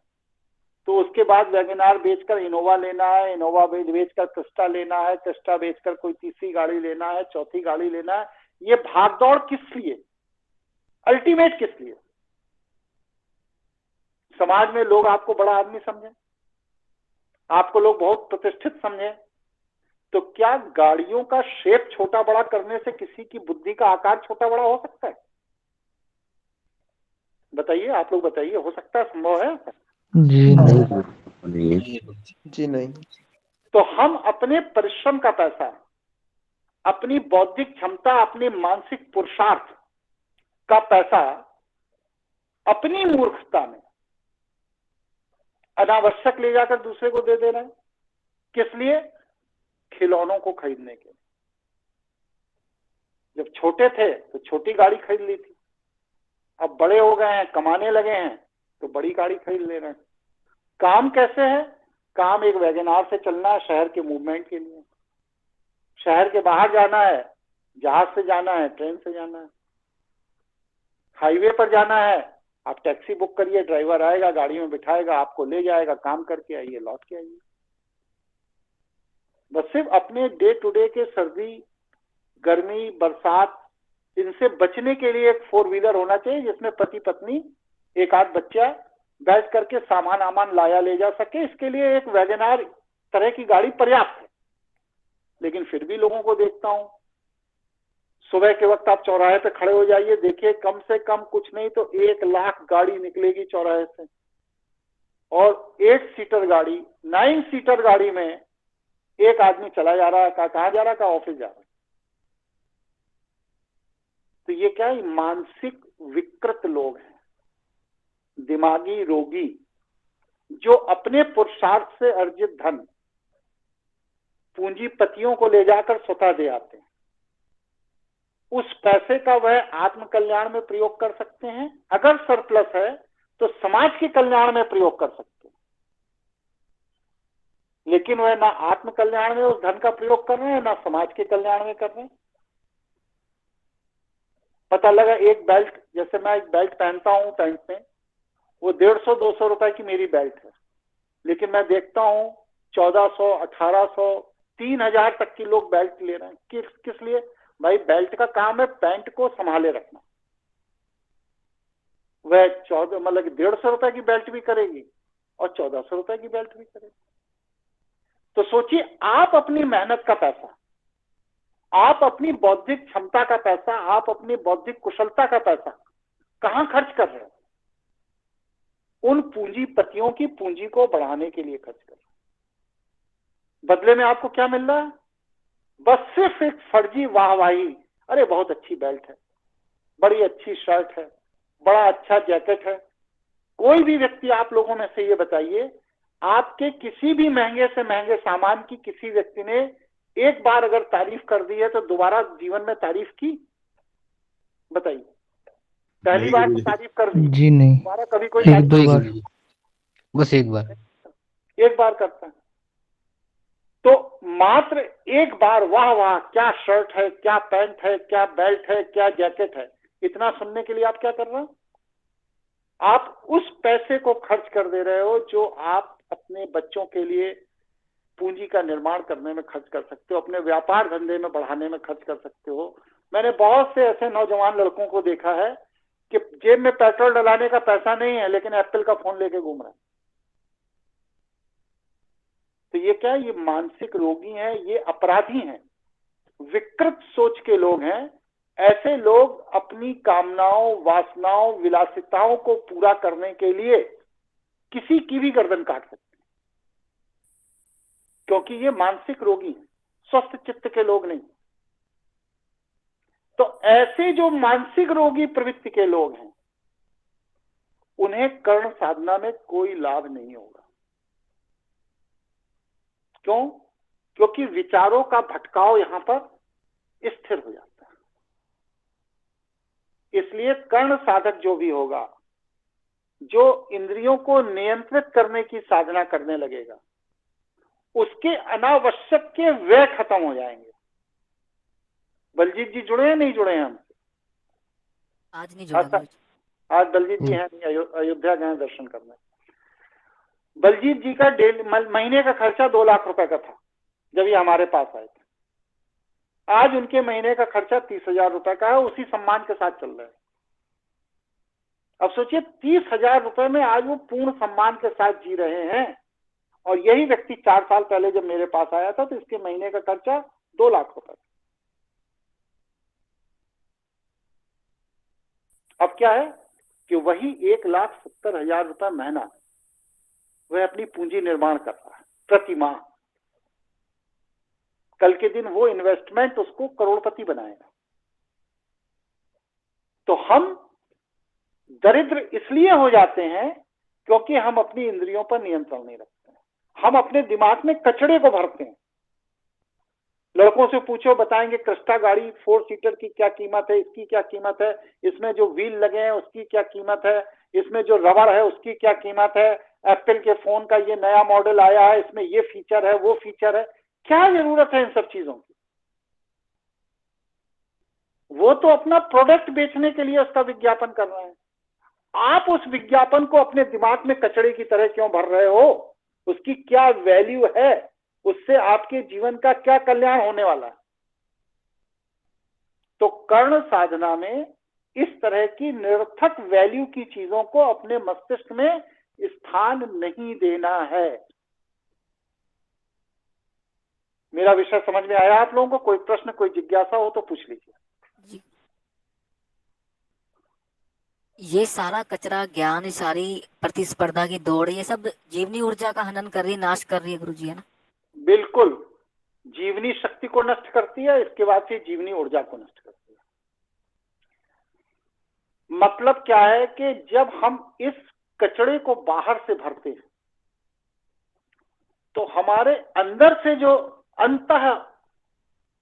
तो उसके बाद वैगनार बेचकर इनोवा लेना है, इनोवा बेचकर क्रिस्टा लेना है, क्रिस्टा बेचकर कोई तीसरी गाड़ी लेना है, चौथी गाड़ी लेना है। ये भागदौड़ किस लिए? अल्टीमेट किस लिए? समाज में लोग आपको बड़ा आदमी समझे, आपको लोग बहुत प्रतिष्ठित समझे, तो क्या गाड़ियों का शेप छोटा बड़ा करने से किसी की बुद्धि का आकार छोटा बड़ा हो सकता है? बताइए, आप लोग बताइए, हो सकता है? संभव है? जी नहीं। तो हम अपने परिश्रम का पैसा, अपनी बौद्धिक क्षमता, अपने मानसिक पुरुषार्थ का पैसा अपनी मूर्खता में अनावश्यक ले जाकर दूसरे को दे रहे हैं। किस लिए? खिलौनों को खरीदने के। जब छोटे थे तो छोटी गाड़ी खरीद ली थी, अब बड़े हो गए हैं, कमाने लगे हैं, तो बड़ी गाड़ी खरीद ले रहे हैं। काम कैसे है? काम एक वैगनार से चलना है शहर के मूवमेंट के लिए, शहर के बाहर जाना है, जहाज से जाना है, ट्रेन से जाना है, हाईवे पर जाना है, आप टैक्सी बुक करिए, ड्राइवर आएगा, गाड़ी में बिठाएगा, आपको ले जाएगा, काम करके आइए, लौट के आइए। बस सिर्फ अपने डे टू डे के सर्दी, गर्मी, बरसात, इनसे बचने के लिए एक 4 व्हीलर होना चाहिए जिसमें पति पत्नी, एक आध बच्चा बैठ करके सामान आमान लाया ले जा सके। इसके लिए एक वैगनार तरह की गाड़ी पर्याप्त है। लेकिन फिर भी लोगों को देखता हूं, सुबह के वक्त आप चौराहे पे खड़े हो जाइए, देखिए कम से कम कुछ नहीं तो 1 लाख गाड़ी निकलेगी चौराहे से, और 8 सीटर गाड़ी, 9 सीटर गाड़ी में एक आदमी चला जा रहा है, कहाँ जा रहा है? ऑफिस जा रहा है। तो ये क्या है? मानसिक विकृत लोग हैं। दिमागी रोगी जो अपने पुरुषार्थ से अर्जित धन पूंजीपतियों को ले जाकर स्वतः दे आते हैं, उस पैसे का वह आत्म कल्याण में प्रयोग कर सकते हैं। अगर सरप्लस है तो समाज के कल्याण में प्रयोग कर सकते हैं, लेकिन वह ना आत्म कल्याण में उस धन का प्रयोग कर रहे हैं, ना समाज के कल्याण में कर रहे हैं। पता लगा एक बेल्ट, जैसे मैं एक बेल्ट पहनता हूं पैंट में, वो 150-200 रुपए की मेरी बेल्ट है, लेकिन मैं देखता हूं 1400, 1800, 3000 तक की लोग बेल्ट ले रहे हैं। किस लिए? भाई बेल्ट का काम है पैंट को संभाले रखना। वह 14 मतलब 150 रुपए की बेल्ट भी करेगी और 1400 रुपए की बेल्ट भी करेगी। तो सोचिए, आप अपनी मेहनत का पैसा, आप अपनी बौद्धिक क्षमता का पैसा, आप अपनी बौद्धिक कुशलता का पैसा कहां खर्च कर रहे हैं? उन पूंजीपतियों की पूंजी को बढ़ाने के लिए खर्च कर रहे हैं। बदले में आपको क्या मिल रहा है? बस सिर्फ एक फर्जी वाहवाही। अरे बहुत अच्छी बेल्ट है, बड़ी अच्छी शर्ट है, बड़ा अच्छा जैकेट है। कोई भी व्यक्ति, आप लोगों में से ये बताइए, आपके किसी भी महंगे से महंगे सामान की किसी व्यक्ति ने एक बार अगर तारीफ कर दी है तो दोबारा जीवन में तारीफ की? बताइए। पहली बार तो तारीफ कर दी, जी नहीं, दोबारा कभी कोई एक दो बार, बस एक बार करता है। तो मात्र एक बार वाह वाह, क्या शर्ट है, क्या पैंट है, क्या बेल्ट है, क्या जैकेट है, इतना सुनने के लिए आप क्या कर रहे हो? आप उस पैसे को खर्च कर दे रहे हो जो आप अपने बच्चों के लिए पूंजी का निर्माण करने में खर्च कर सकते हो, अपने व्यापार धंधे में बढ़ाने में खर्च कर सकते हो। मैंने बहुत से ऐसे नौजवान लड़कों को देखा है कि जेब में पेट्रोल डलाने का पैसा नहीं है, लेकिन एप्पल का फोन लेके घूम रहे हैं। तो ये क्या है? ये मानसिक रोगी हैं, ये अपराधी हैं, विकृत सोच के लोग हैं। ऐसे लोग अपनी कामनाओं, वासनाओं, विलासिताओं को पूरा करने के लिए किसी की भी गर्दन काट सकते हैं, क्योंकि ये मानसिक रोगी हैं, स्वस्थ चित्त के लोग नहीं। तो ऐसे जो मानसिक रोगी प्रवृत्ति के लोग हैं, उन्हें कर्ण साधना में कोई लाभ नहीं होगा। क्यों? क्योंकि विचारों का भटकाव यहां पर स्थिर हो जाता है। इसलिए कर्ण साधक जो भी होगा, जो इंद्रियों को नियंत्रित करने की साधना करने लगेगा, उसके अनावश्यक के व्यय खत्म हो जाएंगे। बलजीत जी जुड़े हैं, नहीं जुड़े हैं हमसे? आज नहीं जुड़ा। आज बलजीत जी हैं नहीं, अयोध्या गए दर्शन करने। बलजीत जी का महीने का खर्चा 2 लाख रुपए का था जब ये हमारे पास आए थे। आज उनके महीने का खर्चा 30,000 रुपए का है, उसी सम्मान के साथ चल रहे हैं। अब सोचिए, 30,000 रुपए में आज वो पूर्ण सम्मान के साथ जी रहे हैं, और यही व्यक्ति 4 साल पहले जब मेरे पास आया था तो इसके महीने का खर्चा 2 लाख रुपए। अब क्या है कि वही 1,70,000 रुपए महीना वह अपनी पूंजी निर्माण कर रहा है प्रति माह। कल के दिन वो इन्वेस्टमेंट उसको करोड़पति बनाएगा। तो हम दरिद्र इसलिए हो जाते हैं क्योंकि हम अपनी इंद्रियों पर नियंत्रण नहीं रखते हैं। हम अपने दिमाग में कचड़े को भरते हैं। लड़कों से पूछो, बताएंगे क्रिस्टा गाड़ी 4 सीटर की क्या कीमत है, इसकी क्या कीमत है, इसमें जो व्हील लगे हैं उसकी क्या कीमत है, इसमें जो रबर है उसकी क्या कीमत है, एप्पल के फोन का ये नया मॉडल आया है, इसमें ये फीचर है, वो फीचर है। क्या जरूरत है इन सब चीजों की? वो तो अपना प्रोडक्ट बेचने के लिए उसका विज्ञापन कर रहे हैं। आप उस विज्ञापन को अपने दिमाग में कचड़े की तरह क्यों भर रहे हो? उसकी क्या वैल्यू है? उससे आपके जीवन का क्या कल्याण होने वाला है? तो कर्ण साधना में इस तरह की निरर्थक वैल्यू की चीजों को अपने मस्तिष्क में स्थान नहीं देना है। मेरा विषय समझ में आया आप लोगों को? कोई प्रश्न, कोई जिज्ञासा हो तो पूछ लीजिए। ये सारा कचरा, ज्ञान, सारी प्रतिस्पर्धा की दौड़, ये सब जीवनी ऊर्जा का हनन कर रही है, नाश कर रही है गुरुजी, है ना? बिल्कुल, जीवनी शक्ति को नष्ट करती है, इसके बाद से जीवनी ऊर्जा को नष्ट करती है। मतलब क्या है कि जब हम इस कचड़े को बाहर से भरते हैं तो हमारे अंदर से जो अंतः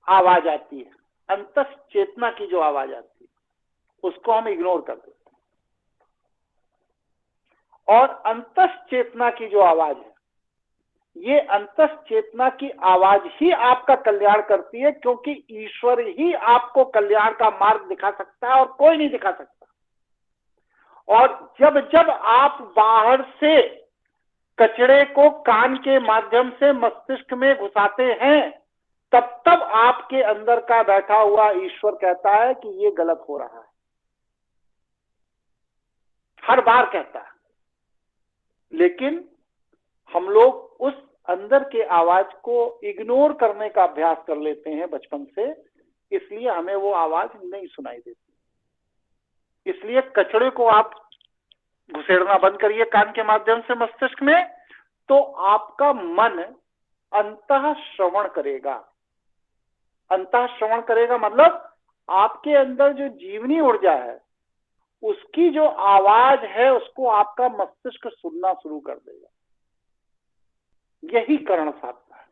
आवाज आती है, अंतः चेतना की जो आवाज आती है, उसको हम इग्नोर कर देते हैं। और अंतः चेतना की जो आवाज है, ये अंतः चेतना की आवाज ही आपका कल्याण करती है, क्योंकि ईश्वर ही आपको कल्याण का मार्ग दिखा सकता है और कोई नहीं दिखा सकता। और जब जब आप बाहर से कचड़े को कान के माध्यम से मस्तिष्क में घुसाते हैं, तब तब आपके अंदर का बैठा हुआ ईश्वर कहता है कि ये गलत हो रहा है। हर बार कहता है, लेकिन हम लोग उस अंदर के आवाज को इग्नोर करने का अभ्यास कर लेते हैं बचपन से, इसलिए हमें वो आवाज नहीं सुनाई देती। इसलिए कचड़े को आप घुसेड़ना बंद करिए कान के माध्यम से मस्तिष्क में, तो आपका मन अंतः श्रवण करेगा। अंतः श्रवण करेगा मतलब आपके अंदर जो जीवनी ऊर्जा है, उसकी जो आवाज है, उसको आपका मस्तिष्क सुनना शुरू कर देगा। यही कर्ण साधना है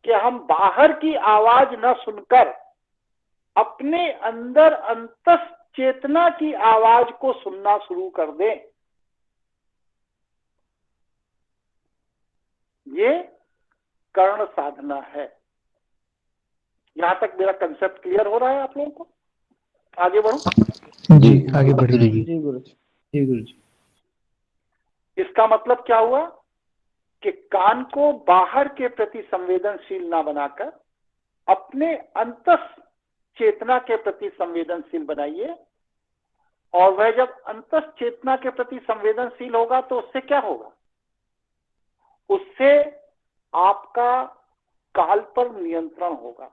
कि हम बाहर की आवाज न सुनकर अपने अंदर अंतस चेतना की आवाज को सुनना शुरू कर दें। ये कर्ण साधना है। यहां तक मेरा कंसेप्ट क्लियर हो रहा है आप लोगों को? आगे बढ़ो जी, आगे बढ़िए जी। जी गुरु जी। इसका मतलब क्या हुआ कि कान को बाहर के प्रति संवेदनशील ना बनाकर अपने अंतस चेतना के प्रति संवेदनशील बनाइए। और वह जब अंतस चेतना के प्रति संवेदनशील होगा तो उससे क्या होगा? उससे आपका काल पर नियंत्रण होगा।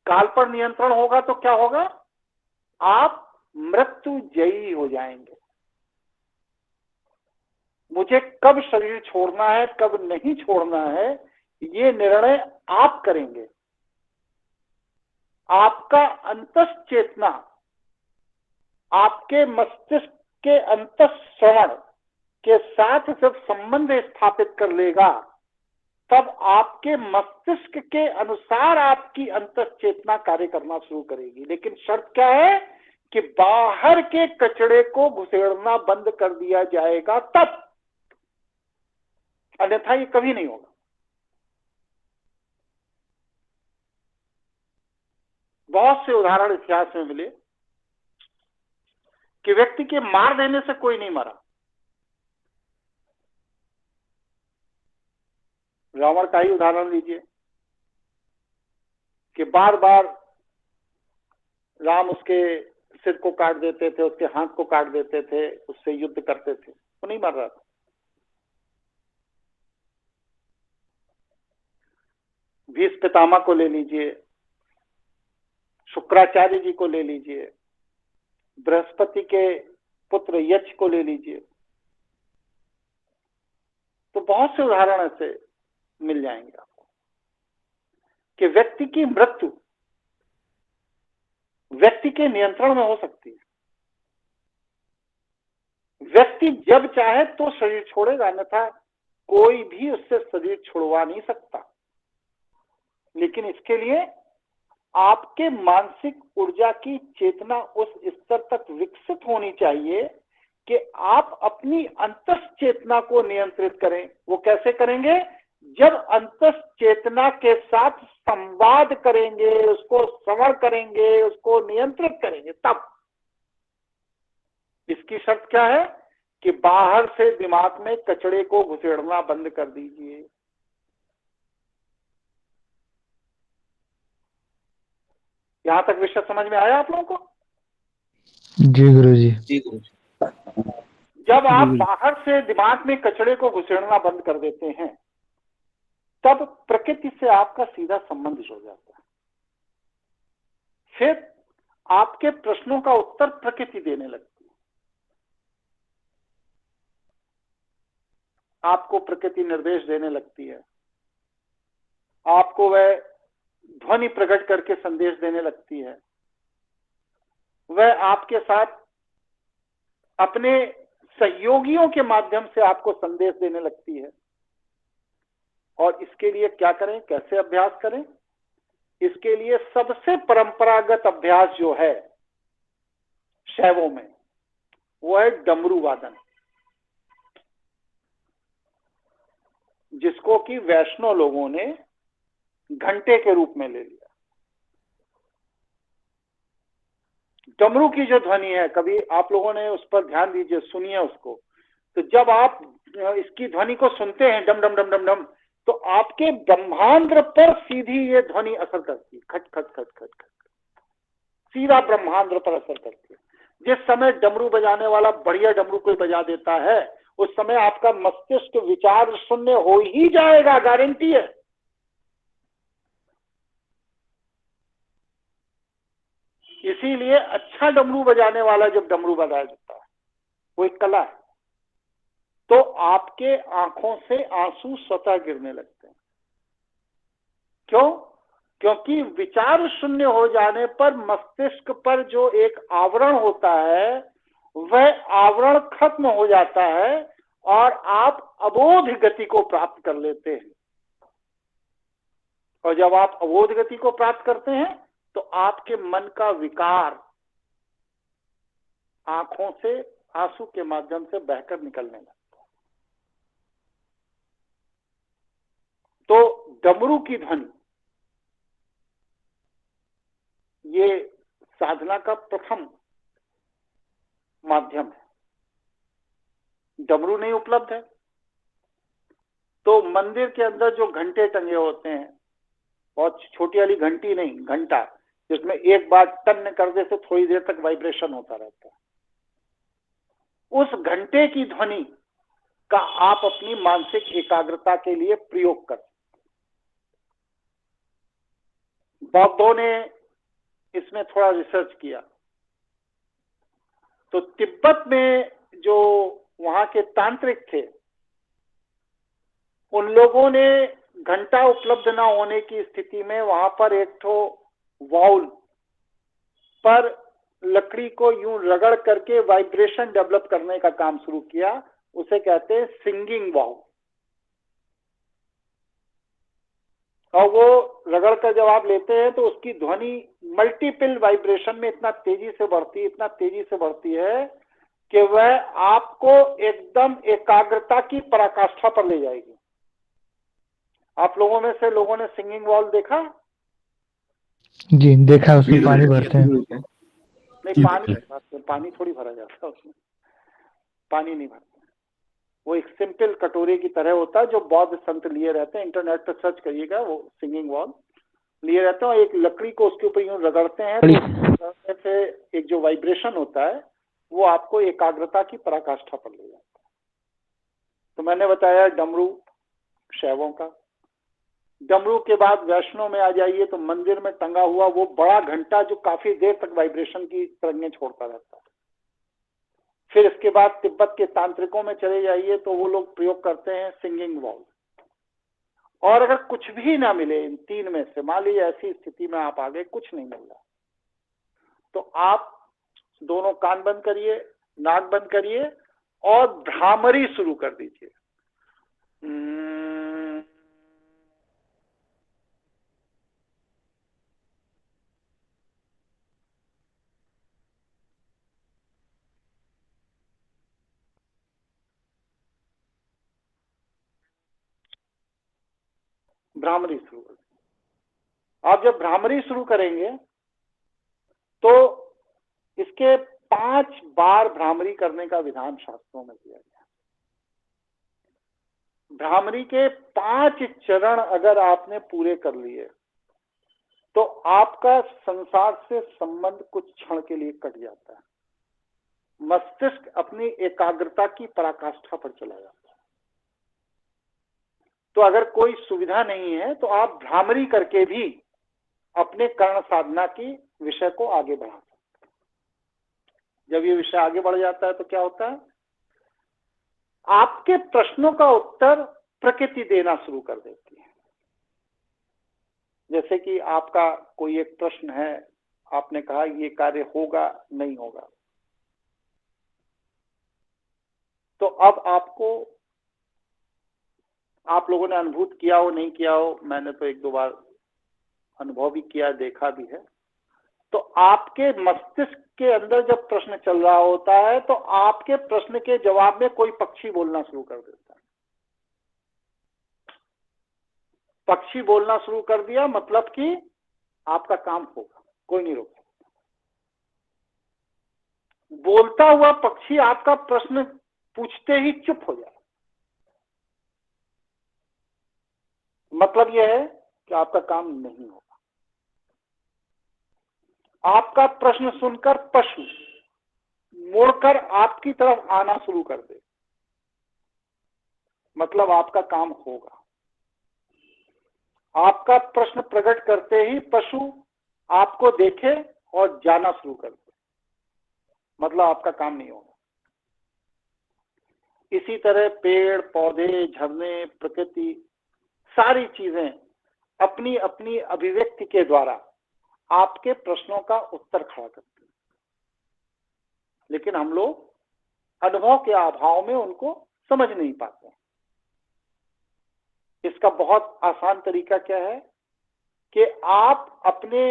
काल पर नियंत्रण होगा तो क्या होगा? आप मृत्यु जयी हो जाएंगे। मुझे कब शरीर छोड़ना है, कब नहीं छोड़ना है, ये निर्णय आप करेंगे। आपका अंतस चेतना आपके मस्तिष्क के अंतस श्रवण के साथ जब संबंध स्थापित कर लेगा, तब आपके मस्तिष्क के अनुसार आपकी अंतस चेतना कार्य करना शुरू करेगी। लेकिन शर्त क्या है कि बाहर के कचड़े को घुसेड़ना बंद कर दिया जाएगा तब, अन्यथा ये कभी नहीं होगा। बहुत से उदाहरण इतिहास में मिले कि व्यक्ति के मार देने से कोई नहीं मरा। रावण का ही उदाहरण लीजिए कि बार बार राम उसके सिर को काट देते थे, उसके हाथ को काट देते थे, उससे युद्ध करते थे, वो नहीं मर रहा था। भीष्म पितामह को ले लीजिए, शुक्राचार्य जी को ले लीजिए, बृहस्पति के पुत्र यक्ष को ले लीजिए, तो बहुत से उदाहरण ऐसे मिल जाएंगे आपको कि व्यक्ति की मृत्यु व्यक्ति के नियंत्रण में हो सकती है। व्यक्ति जब चाहे तो शरीर छोड़ेगा, अन्यथा कोई भी उससे शरीर छुड़वा नहीं सकता। लेकिन इसके लिए आपके मानसिक ऊर्जा की चेतना उस स्तर तक विकसित होनी चाहिए कि आप अपनी अंतस चेतना को नियंत्रित करें। वो कैसे करेंगे? जब अंतस चेतना के साथ संवाद करेंगे, उसको श्रवण करेंगे, उसको नियंत्रित करेंगे, तब। इसकी शर्त क्या है कि बाहर से दिमाग में कचड़े को घुसेड़ना बंद कर दीजिए। यहां तक विषय समझ में आया आप लोगों को? जी गुरुजी। जी गुरुजी। जब आप बाहर से दिमाग में कचड़े को घुसेड़ना बंद कर देते हैं, तब प्रकृति से आपका सीधा संबंध जुड़ जाता है। फिर आपके प्रश्नों का उत्तर प्रकृति देने लगती है। आपको प्रकृति निर्देश देने लगती है, आपको वह ध्वनि प्रकट करके संदेश देने लगती है, वह आपके साथ अपने सहयोगियों के माध्यम से आपको संदेश देने लगती है। और इसके लिए क्या करें, कैसे अभ्यास करें? इसके लिए सबसे परंपरागत अभ्यास जो है शैवों में, वो है डमरू वादन, जिसको कि वैष्णव लोगों ने घंटे के रूप में ले लिया। डमरू की जो ध्वनि है, कभी आप लोगों ने उस पर ध्यान दीजिए, सुनिए उसको। तो जब आप इसकी ध्वनि को सुनते हैं, डम डम डम डम डम, तो आपके ब्रह्मांड पर सीधी ये ध्वनि असर करती है, खट खट खट खट खट, सीधा ब्रह्मांड पर असर करती है। जिस समय डमरू बजाने वाला बढ़िया डमरू कोई बजा देता है, उस समय आपका मस्तिष्क विचार शून्य हो ही जाएगा, गारंटी है। इसीलिए अच्छा डमरू बजाने वाला जब डमरू बजा देता है, वो एक कला है, तो आपके आंखों से आंसू स्वतः गिरने लगते हैं। क्यों? क्योंकि विचार शून्य हो जाने पर मस्तिष्क पर जो एक आवरण होता है, वह आवरण खत्म हो जाता है और आप अबोध गति को प्राप्त कर लेते हैं। और जब आप अबोध गति को प्राप्त करते हैं, तो आपके मन का विकार आंखों से आंसू के माध्यम से बहकर निकलने लगता है। तो डमरू की ध्वनि ये साधना का प्रथम माध्यम है। डमरू नहीं उपलब्ध है तो मंदिर के अंदर जो घंटे टंगे होते हैं, बहुत छोटी वाली घंटी नहीं, घंटा, जिसमें एक बार टन कर दे तो थोड़ी देर तक वाइब्रेशन होता रहता है, उस घंटे की ध्वनि का आप अपनी मानसिक एकाग्रता के लिए प्रयोग कर। बौद्धों ने इसमें थोड़ा रिसर्च किया, तो तिब्बत में जो वहां के तांत्रिक थे, उन लोगों ने घंटा उपलब्ध ना होने की स्थिति में वहां पर एक ठो वाउल पर लकड़ी को यूं रगड़ करके वाइब्रेशन डेवलप करने का काम शुरू किया। उसे कहते हैं सिंगिंग वाउल। और वो रगड़ कर जब आप लेते हैं तो उसकी ध्वनि मल्टीपल वाइब्रेशन में इतना तेजी से बढ़ती है कि वह आपको एकदम एकाग्रता की पराकाष्ठा पर ले जाएगी। आप लोगों में से लोगों ने सिंगिंग वॉल देखा? जी देखा, उसमें पानी भरते हैं। नहीं, पानी नहीं भरते, पानी थोड़ी भरा जाता है उसमें, पानी नहीं भरते। वो एक सिंपल कटोरे की तरह होता है जो बौद्ध संत लिए रहते हैं, इंटरनेट पर सर्च करिएगा, वो सिंगिंग वॉल लिए रहते हैं। एक लकड़ी को उसके ऊपर यूं रगड़ते हैं तो से एक जो वाइब्रेशन होता है वो आपको एकाग्रता की पराकाष्ठा पर ले जाता है। तो मैंने बताया डमरू शैवों का। डमरू के बाद वैष्णव में आ जाइए तो मंदिर में टंगा हुआ वो बड़ा घंटा जो काफी देर तक वाइब्रेशन की तरंगें छोड़ता रहता है। फिर इसके बाद तिब्बत के तांत्रिकों में चले जाइए तो वो लोग प्रयोग करते हैं सिंगिंग वॉल। और अगर कुछ भी ना मिले इन तीन में से, मान लीजिए ऐसी स्थिति में आप आ गए, कुछ नहीं मिल रहा, तो आप दोनों कान बंद करिए, नाक बंद करिए और भ्रामरी शुरू कर दीजिए। भ्रामरी शुरू कर। आप जब भ्रामरी शुरू करेंगे तो इसके 5 बार भ्रामरी करने का विधान शास्त्रों में दिया गया। भ्रामरी के 5 चरण अगर आपने पूरे कर लिए तो आपका संसार से संबंध कुछ क्षण के लिए कट जाता है। मस्तिष्क अपनी एकाग्रता की पराकाष्ठा पर चला जाता है। तो अगर कोई सुविधा नहीं है तो आप भ्रामरी करके भी अपने कर्ण साधना की विषय को आगे बढ़ा सकते हैं। जब ये विषय आगे बढ़ जाता है तो क्या होता है, आपके प्रश्नों का उत्तर प्रकृति देना शुरू कर देती है। जैसे कि आपका कोई एक प्रश्न है, आपने कहा ये कार्य होगा नहीं होगा, तो अब आपको, आप लोगों ने अनुभूत किया हो नहीं किया हो, मैंने तो एक दो बार अनुभव भी किया, देखा भी है, तो आपके मस्तिष्क के अंदर जब प्रश्न चल रहा होता है तो आपके प्रश्न के जवाब में कोई पक्षी बोलना शुरू कर देता है। पक्षी बोलना शुरू कर दिया मतलब कि आपका काम होगा, कोई नहीं रोक सकता। बोलता हुआ पक्षी आपका प्रश्न पूछते ही चुप हो जाए, मतलब यह है कि आपका काम नहीं होगा। आपका प्रश्न सुनकर पशु मुड़कर आपकी तरफ आना शुरू कर दे, मतलब आपका काम होगा। आपका प्रश्न प्रकट करते ही पशु आपको देखे और जाना शुरू कर दे, मतलब आपका काम नहीं होगा। इसी तरह पेड़ पौधे, झरने, प्रकृति, सारी चीजें अपनी अपनी अभिव्यक्ति के द्वारा आपके प्रश्नों का उत्तर खड़ा करते हैं, लेकिन हम लोग अनुभव के अभाव में उनको समझ नहीं पाते हैं। इसका बहुत आसान तरीका क्या है कि आप अपने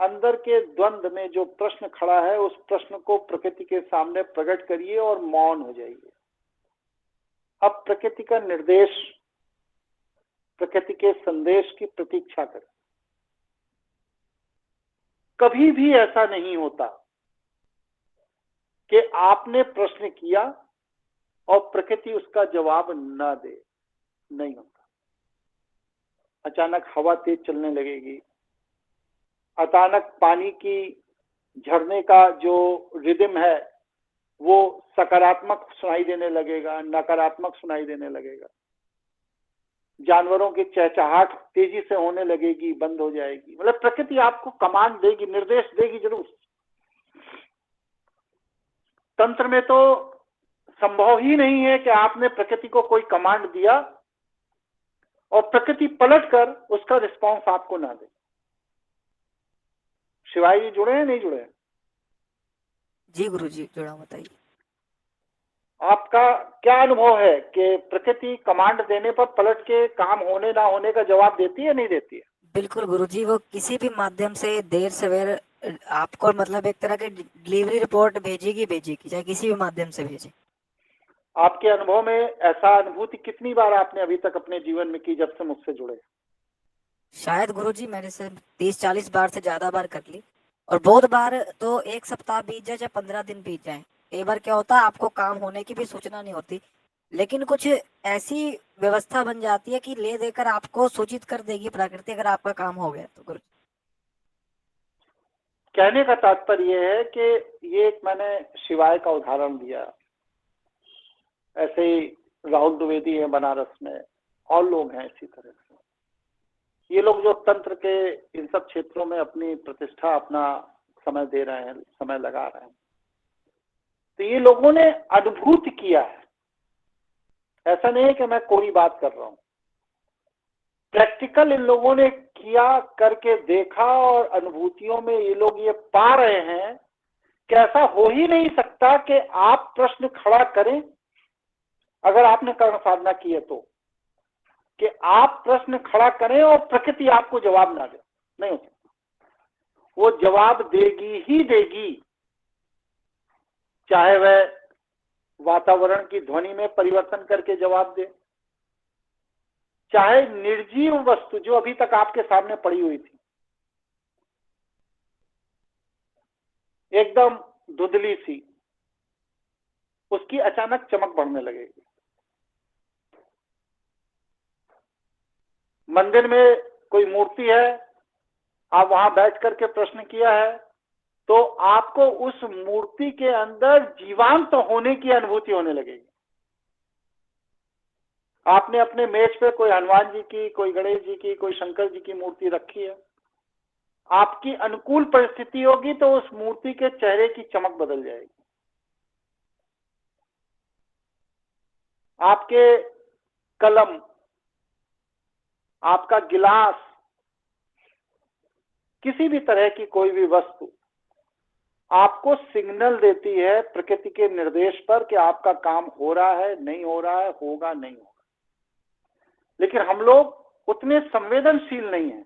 अंदर के द्वंद में जो प्रश्न खड़ा है उस प्रश्न को प्रकृति के सामने प्रकट करिए और मौन हो जाइए। अब प्रकृति का निर्देश, प्रकृति के संदेश की प्रतीक्षा करें। कभी भी ऐसा नहीं होता कि आपने प्रश्न किया और प्रकृति उसका जवाब न दे, नहीं होता। अचानक हवा तेज चलने लगेगी, अचानक पानी की झरने का जो रिदम है वो सकारात्मक सुनाई देने लगेगा, नकारात्मक सुनाई देने लगेगा। जानवरों की चहचहाट तेजी से होने लगेगी, बंद हो जाएगी। मतलब प्रकृति आपको कमांड देगी, निर्देश देगी जरूर। तंत्र में तो संभव ही नहीं है कि आपने प्रकृति को कोई कमांड दिया और प्रकृति पलटकर उसका रिस्पांस आपको ना दे। शिवाय जी जुड़े हैं नहीं जुड़े हैं? जी गुरुजी जुड़ा, बताइए। आपका क्या अनुभव है कि प्रकृति कमांड देने पर पलट के काम होने ना होने का जवाब देती है नहीं देती है? बिल्कुल गुरुजी, वो किसी भी माध्यम से देर सवेर आपको मतलब एक तरह की डिलीवरी रिपोर्ट भेजेगी, चाहे किसी भी माध्यम से भेजे। आपके अनुभव में ऐसा अनुभूति कितनी बार आपने अभी तक अपने जीवन में की जब से मुझसे जुड़े? शायद गुरुजी मेरे से 30-40 बार से ज्यादा बार कर ली, और बहुत बार तो एक सप्ताह बीत जाए, चाहे 15 दिन बीत जाए। कई बार क्या होता है, आपको काम होने की भी सूचना नहीं होती, लेकिन कुछ ऐसी व्यवस्था बन जाती है कि ले देकर आपको सूचित कर देगी प्रकृति अगर आपका काम हो गया तो। गुरु कहने का तात्पर्य यह है कि ये एक मैंने शिवाय का उदाहरण दिया, ऐसे ही राहुल द्विवेदी है बनारस में, और लोग हैं इसी तरह से। ये लोग जो तंत्र के इन सब क्षेत्रों में अपनी प्रतिष्ठा, अपना समय दे रहे हैं, समय लगा रहे हैं, तो ये लोगों ने अनुभूत किया है। ऐसा नहीं है कि मैं कोई बात कर रहा हूं, प्रैक्टिकल इन लोगों ने किया, करके देखा, और अनुभूतियों में ये लोग ये पा रहे हैं कि ऐसा हो ही नहीं सकता कि आप प्रश्न खड़ा करें, अगर आपने कर्म साधना की है तो, कि आप प्रश्न खड़ा करें और प्रकृति आपको जवाब ना दे, नहीं हो सकता। वो जवाब देगी ही देगी, चाहे वह वातावरण की ध्वनि में परिवर्तन करके जवाब दे, चाहे निर्जीव वस्तु जो अभी तक आपके सामने पड़ी हुई थी, एकदम धुंधली सी, उसकी अचानक चमक बढ़ने लगेगी। मंदिर में कोई मूर्ति है, आप वहां बैठ करके प्रश्न किया है, तो आपको उस मूर्ति के अंदर जीवांत होने की अनुभूति होने लगेगी। आपने अपने मेज पे कोई हनुमान जी की, कोई गणेश जी की, कोई शंकर जी की मूर्ति रखी है, आपकी अनुकूल परिस्थिति होगी तो उस मूर्ति के चेहरे की चमक बदल जाएगी। आपके कलम, आपका गिलास, किसी भी तरह की कोई भी वस्तु आपको सिग्नल देती है प्रकृति के निर्देश पर कि आपका काम हो रहा है, नहीं हो रहा है, होगा नहीं होगा। लेकिन हम लोग उतने संवेदनशील नहीं हैं,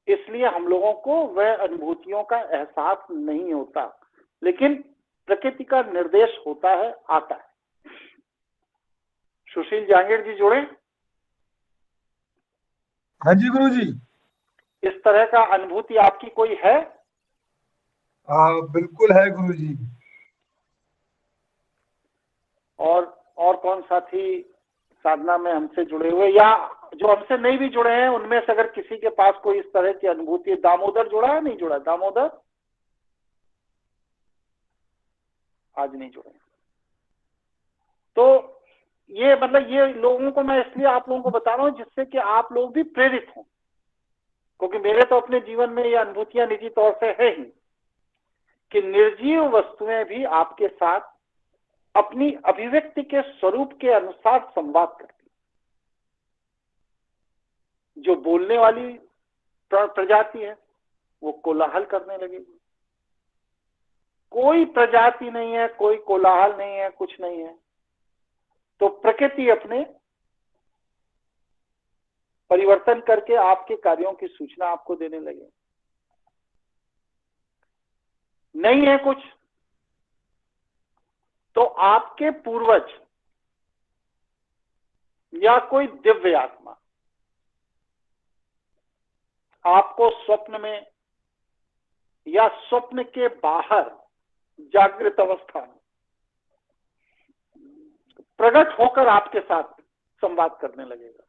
इसलिए हम लोगों को वह अनुभूतियों का एहसास नहीं होता। लेकिन प्रकृति का निर्देश होता है, आता है। सुशील जहांगीर जी जुड़े। हाँ जी गुरु जी। इस तरह का अनुभूति आपकी कोई है? बिल्कुल है गुरु जी। और कौन साथी साधना में हमसे जुड़े हुए या जो हमसे नहीं भी जुड़े हैं, उनमें से अगर किसी के पास कोई इस तरह की अनुभूति है? दामोदर जुड़ा है, नहीं जुड़ा? दामोदर आज नहीं जुड़े। तो ये मतलब ये लोगों को मैं इसलिए आप लोगों को बता रहा हूं जिससे कि आप लोग भी प्रेरित हों, क्योंकि मेरे तो अपने जीवन में ये अनुभूतियां निजी तौर से है ही कि निर्जीव वस्तुएं भी आपके साथ अपनी अभिव्यक्ति के स्वरूप के अनुसार संवाद करती। जो बोलने वाली प्रजाति है वो कोलाहल करने लगेगी। कोई प्रजाति नहीं है, कोई कोलाहल नहीं है, कुछ नहीं है, तो प्रकृति अपने परिवर्तन करके आपके कार्यों की सूचना आपको देने लगे। नहीं है कुछ, तो आपके पूर्वज या कोई दिव्य आत्मा आपको स्वप्न में या स्वप्न के बाहर जागृत अवस्था में प्रकट होकर आपके साथ संवाद करने लगेगा।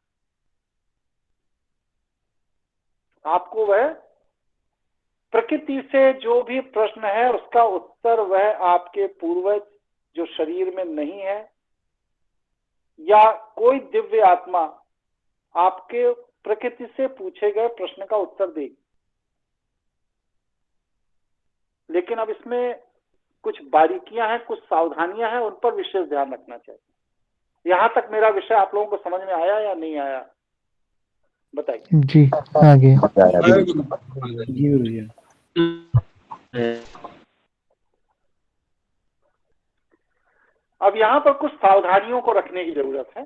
आपको वह प्रकृति से जो भी प्रश्न है उसका उत्तर वह आपके पूर्वज जो शरीर में नहीं है या कोई दिव्य आत्मा आपके प्रकृति से पूछे गए प्रश्न का उत्तर देगी। लेकिन अब इसमें कुछ बारीकियां हैं, कुछ सावधानियां हैं, उन पर विशेष ध्यान रखना चाहिए। यहां तक मेरा विषय आप लोगों को समझ में आया या नहीं आया, बताइए। जी आगे। जी गुरु जी। अब यहां पर कुछ सावधानियों को रखने की जरूरत है।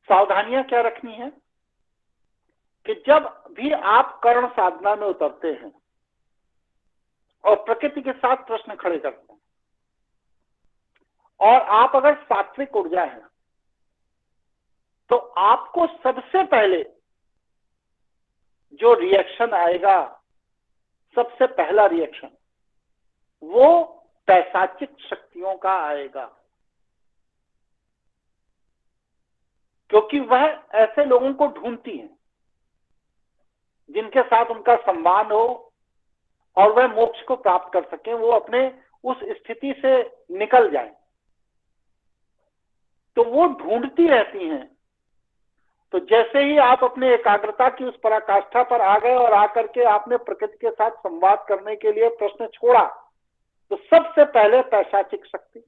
सावधानियां क्या रखनी है कि जब भी आप कर्ण साधना में उतरते हैं और प्रकृति के साथ प्रश्न खड़े करते हैं और आप अगर सात्विक ऊर्जा है तो आपको सबसे पहले जो रिएक्शन आएगा, सबसे पहला रिएक्शन वो पैशाचिक शक्तियों का आएगा, क्योंकि वह ऐसे लोगों को ढूंढती हैं जिनके साथ उनका संवाद हो और वह मोक्ष को प्राप्त कर सकें, वो अपने उस स्थिति से निकल जाएं। तो वो ढूंढती रहती हैं। तो जैसे ही आप अपने एकाग्रता की उस पराकाष्ठा पर आ गए और आकर के आपने प्रकृति के साथ संवाद करने के लिए प्रश्न छोड़ा, तो सबसे पहले पैशाचिक शक्ति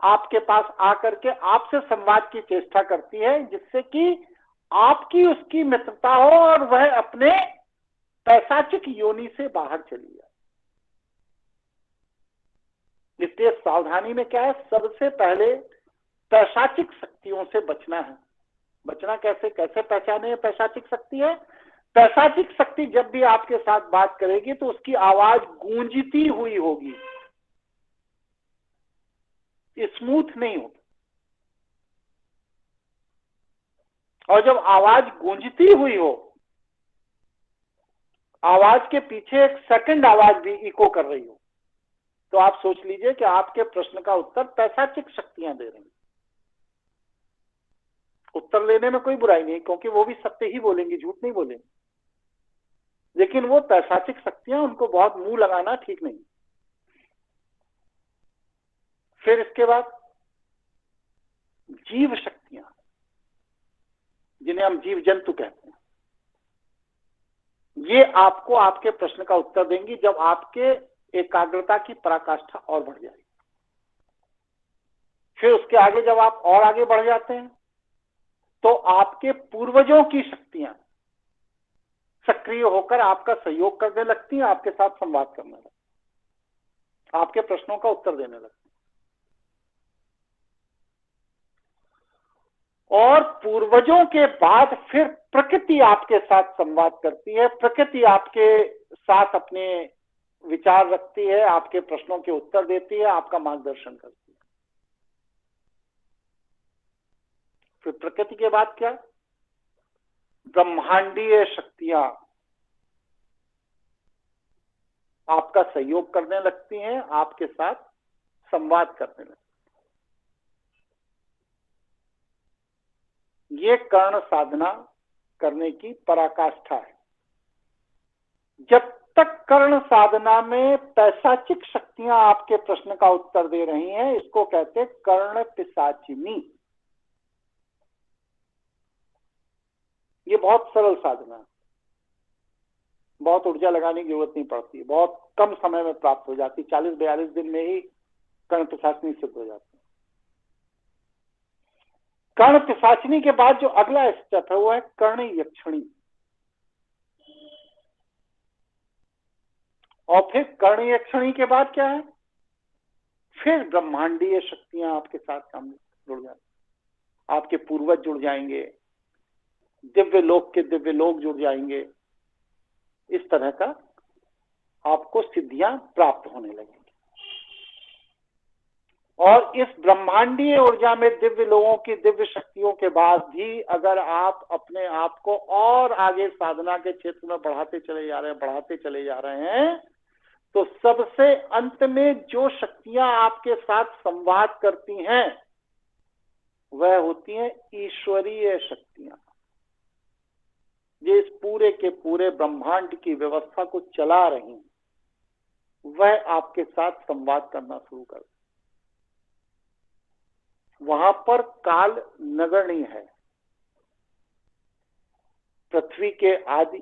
आपके पास आकर के आपसे संवाद की चेष्टा करती है, जिससे कि आपकी उसकी मित्रता हो और वह अपने पैशाचिक योनि से बाहर चली जाए। इसलिए सावधानी में क्या है, सबसे पहले पैशाचिक शक्तियों से बचना है। बचना कैसे पहचाने पैशाचिक शक्ति है? पैशाचिक शक्ति जब भी आपके साथ बात करेगी तो उसकी आवाज गूंजती हुई होगी, स्मूथ नहीं होगी। और जब आवाज गूंजती हुई हो, आवाज के पीछे एक सेकंड आवाज भी इको कर रही हो, तो आप सोच लीजिए कि आपके प्रश्न का उत्तर पैशाचिक शक्तियां दे रही हैं। उत्तर लेने में कोई बुराई नहीं, क्योंकि वो भी सत्य ही बोलेंगी, झूठ नहीं बोलेंगी। लेकिन वो पैशाचिक शक्तियां, उनको बहुत मुंह लगाना ठीक नहीं। फिर इसके बाद जीव शक्तियां, जिन्हें हम जीव जंतु कहते हैं, ये आपको आपके प्रश्न का उत्तर देंगी जब आपके एकाग्रता की पराकाष्ठा और बढ़ जाएगी। फिर उसके आगे जब आप और आगे बढ़ जाते हैं तो आपके पूर्वजों की शक्तियां सक्रिय होकर आपका सहयोग करने लगती हैं, आपके साथ संवाद करने लगती हैं, आपके प्रश्नों का उत्तर देने लगती हैं। और पूर्वजों के बाद फिर प्रकृति आपके साथ संवाद करती है, प्रकृति आपके साथ अपने विचार रखती है, आपके प्रश्नों के उत्तर देती है, आपका मार्गदर्शन करती है। फिर प्रकृति के बाद क्या? ब्रह्मांडीय शक्तियां आपका सहयोग करने लगती हैं, आपके साथ संवाद करने लगती हैं। ये कर्ण साधना करने की पराकाष्ठा है। जब तक कर्ण साधना में पैशाचिक शक्तियां आपके प्रश्न का उत्तर दे रही हैं, इसको कहते हैं कर्ण पिशाचिनी। ये बहुत सरल साधना है, बहुत ऊर्जा लगाने की जरूरत नहीं पड़ती है, बहुत कम समय में प्राप्त हो जाती है, 40-42 दिन में ही कर्ण पिशाचिनी सिद्ध हो जाती है। कर्ण पिशाचिनी के बाद जो अगला स्टेप है वो है कर्ण यक्षिणी, और फिर कर्ण यक्षिणी के बाद क्या है? फिर ब्रह्मांडीय शक्तियां आपके साथ काम जुड़ जाती, आपके पूर्वज जुड़ जाएंगे, दिव्य लोक के दिव्य लोग जुड़ जाएंगे। इस तरह का आपको सिद्धियां प्राप्त होने लगेंगी। और इस ब्रह्मांडीय ऊर्जा में दिव्य लोगों की दिव्य शक्तियों के बाद भी अगर आप अपने आप को और आगे साधना के क्षेत्र में बढ़ाते चले जा रहे हैं, तो सबसे अंत में जो शक्तियां आपके साथ संवाद करती हैं वह होती हैं ईश्वरीय शक्तियां, जो इस पूरे के पूरे ब्रह्मांड की व्यवस्था को चला रही हैं, वह आपके साथ संवाद करना शुरू कर। वहां पर काल नगण्य है। पृथ्वी के आदि